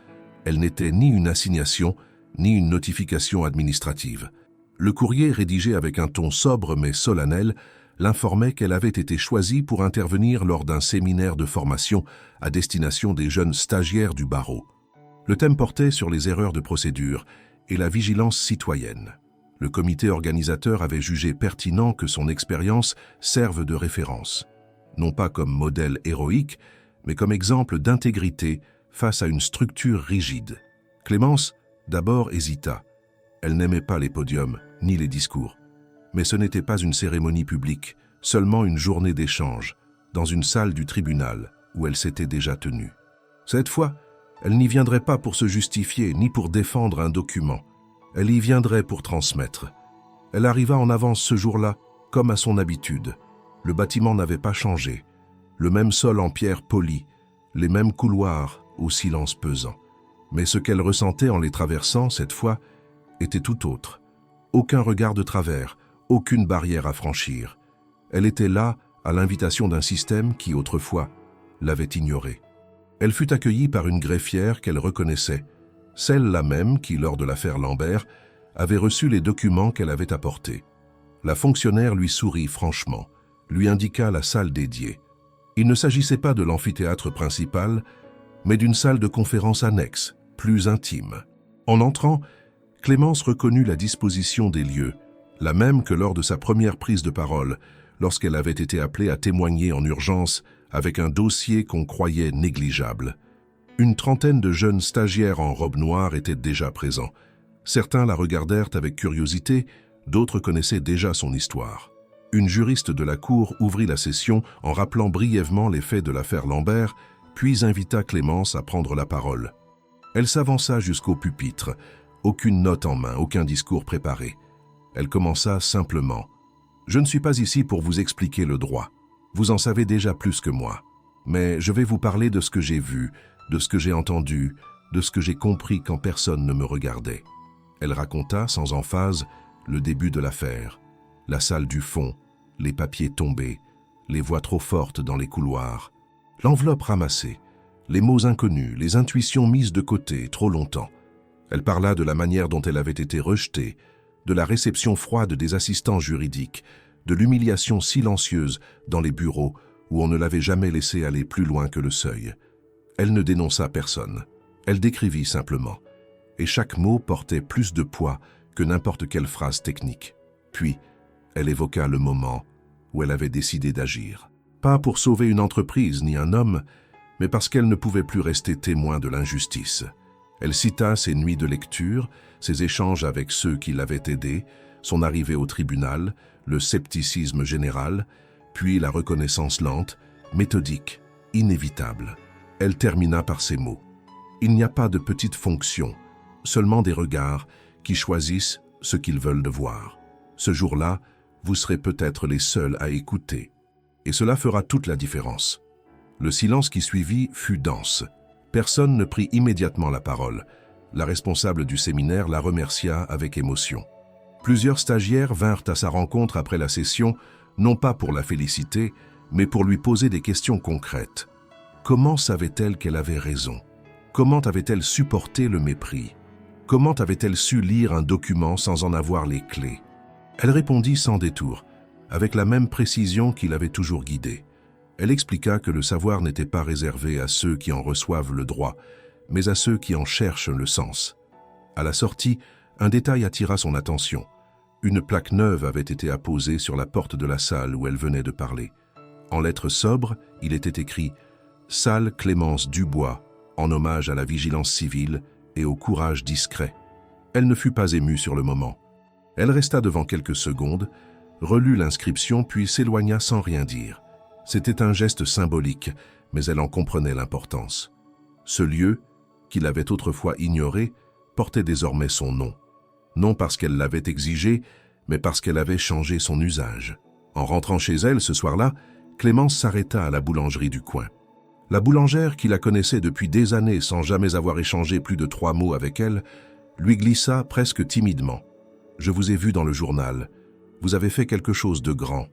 Elle n'était ni une assignation, ni une notification administrative. Le courrier, rédigé avec un ton sobre mais solennel, l'informait qu'elle avait été choisie pour intervenir lors d'un séminaire de formation à destination des jeunes stagiaires du barreau. Le thème portait sur les erreurs de procédure et la vigilance citoyenne. Le comité organisateur avait jugé pertinent que son expérience serve de référence, non pas comme modèle héroïque, mais comme exemple d'intégrité face à une structure rigide. Clémence, d'abord, hésita. Elle n'aimait pas les podiums, ni les discours. Mais ce n'était pas une cérémonie publique, seulement une journée d'échange, dans une salle du tribunal où elle s'était déjà tenue. Cette fois, elle n'y viendrait pas pour se justifier, ni pour défendre un document. Elle y viendrait pour transmettre. Elle arriva en avance ce jour-là, comme à son habitude. Le bâtiment n'avait pas changé. Le même sol en pierre polie, les mêmes couloirs au silence pesant. Mais ce qu'elle ressentait en les traversant, cette fois, était tout autre. Aucun regard de travers, aucune barrière à franchir. Elle était là à l'invitation d'un système qui, autrefois, l'avait ignorée. Elle fut accueillie par une greffière qu'elle reconnaissait, celle-là même qui, lors de l'affaire Lambert, avait reçu les documents qu'elle avait apportés. La fonctionnaire lui sourit franchement, lui indiqua la salle dédiée. Il ne s'agissait pas de l'amphithéâtre principal, mais d'une salle de conférence annexe, plus intime. En entrant, Clémence reconnut la disposition des lieux, la même que lors de sa première prise de parole, lorsqu'elle avait été appelée à témoigner en urgence avec un dossier qu'on croyait négligeable. Une trentaine de jeunes stagiaires en robe noire étaient déjà présents. Certains la regardèrent avec curiosité, d'autres connaissaient déjà son histoire. Une juriste de la cour ouvrit la session en rappelant brièvement les faits de l'affaire Lambert, puis invita Clémence à prendre la parole. Elle s'avança jusqu'au pupitre, aucune note en main, aucun discours préparé. Elle commença simplement. « Je ne suis pas ici pour vous expliquer le droit. Vous en savez déjà plus que moi. Mais je vais vous parler de ce que j'ai vu, de ce que j'ai entendu, de ce que j'ai compris quand personne ne me regardait. » Elle raconta, sans emphase, le début de l'affaire. La salle du fond, les papiers tombés, les voix trop fortes dans les couloirs, l'enveloppe ramassée, les mots inconnus, les intuitions mises de côté trop longtemps. Elle parla de la manière dont elle avait été rejetée, de la réception froide des assistants juridiques, de l'humiliation silencieuse dans les bureaux où on ne l'avait jamais laissée aller plus loin que le seuil. Elle ne dénonça personne. Elle décrivit simplement. Et chaque mot portait plus de poids que n'importe quelle phrase technique. Puis, elle évoqua le moment où elle avait décidé d'agir. Pas pour sauver une entreprise ni un homme, mais parce qu'elle ne pouvait plus rester témoin de l'injustice. Elle cita ses nuits de lecture, ses échanges avec ceux qui l'avaient aidée, son arrivée au tribunal, le scepticisme général, puis la reconnaissance lente, méthodique, inévitable. Elle termina par ces mots. Il n'y a pas de petite fonction, seulement des regards qui choisissent ce qu'ils veulent voir. Ce jour-là, vous serez peut-être les seuls à écouter. Et cela fera toute la différence. Le silence qui suivit fut dense. Personne ne prit immédiatement la parole. La responsable du séminaire la remercia avec émotion. Plusieurs stagiaires vinrent à sa rencontre après la session, non pas pour la féliciter, mais pour lui poser des questions concrètes. Comment savait-elle qu'elle avait raison? Comment avait-elle supporté le mépris? Comment avait-elle su lire un document sans en avoir les clés? Elle répondit sans détour, avec la même précision qui l'avait toujours guidée. Elle expliqua que le savoir n'était pas réservé à ceux qui en reçoivent le droit, mais à ceux qui en cherchent le sens. À la sortie, un détail attira son attention. Une plaque neuve avait été apposée sur la porte de la salle où elle venait de parler. En lettres sobres, il était écrit « Salle Clémence Dubois, en hommage à la vigilance civile et au courage discret ». Elle ne fut pas émue sur le moment. Elle resta devant quelques secondes, relut l'inscription puis s'éloigna sans rien dire. C'était un geste symbolique, mais elle en comprenait l'importance. Ce lieu, qu'il avait autrefois ignoré, portait désormais son nom. Non parce qu'elle l'avait exigé, mais parce qu'elle avait changé son usage. En rentrant chez elle ce soir-là, Clémence s'arrêta à la boulangerie du coin. La boulangère, qui la connaissait depuis des années sans jamais avoir échangé plus de 3 mots avec elle, lui glissa presque timidement. « Je vous ai vu dans le journal. Vous avez fait quelque chose de grand. »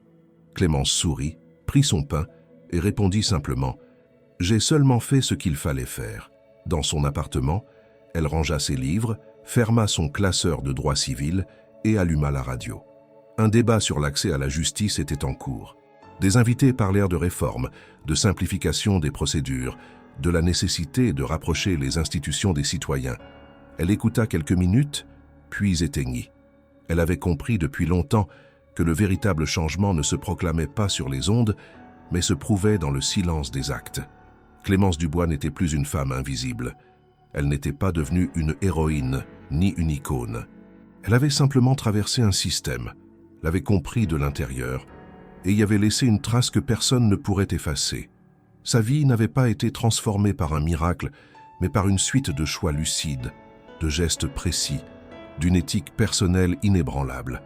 Clémence sourit, prit son pain et répondit simplement « J'ai seulement fait ce qu'il fallait faire. » Dans son appartement, elle rangea ses livres, ferma son classeur de droit civil et alluma la radio. Un débat sur l'accès à la justice était en cours. Des invités parlèrent de réforme, de simplification des procédures, de la nécessité de rapprocher les institutions des citoyens. Elle écouta quelques minutes, puis éteignit. Elle avait compris depuis longtemps que le véritable changement ne se proclamait pas sur les ondes, mais se prouvait dans le silence des actes. Clémence Dubois n'était plus une femme invisible. Elle n'était pas devenue une héroïne, ni une icône. Elle avait simplement traversé un système, l'avait compris de l'intérieur, et y avait laissé une trace que personne ne pourrait effacer. Sa vie n'avait pas été transformée par un miracle, mais par une suite de choix lucides, de gestes précis, d'une éthique personnelle inébranlable.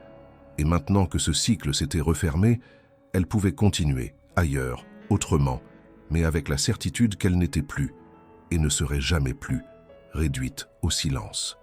Et maintenant que ce cycle s'était refermé, elle pouvait continuer, ailleurs, autrement, mais avec la certitude qu'elle n'était plus, et ne serait jamais plus, réduite au silence.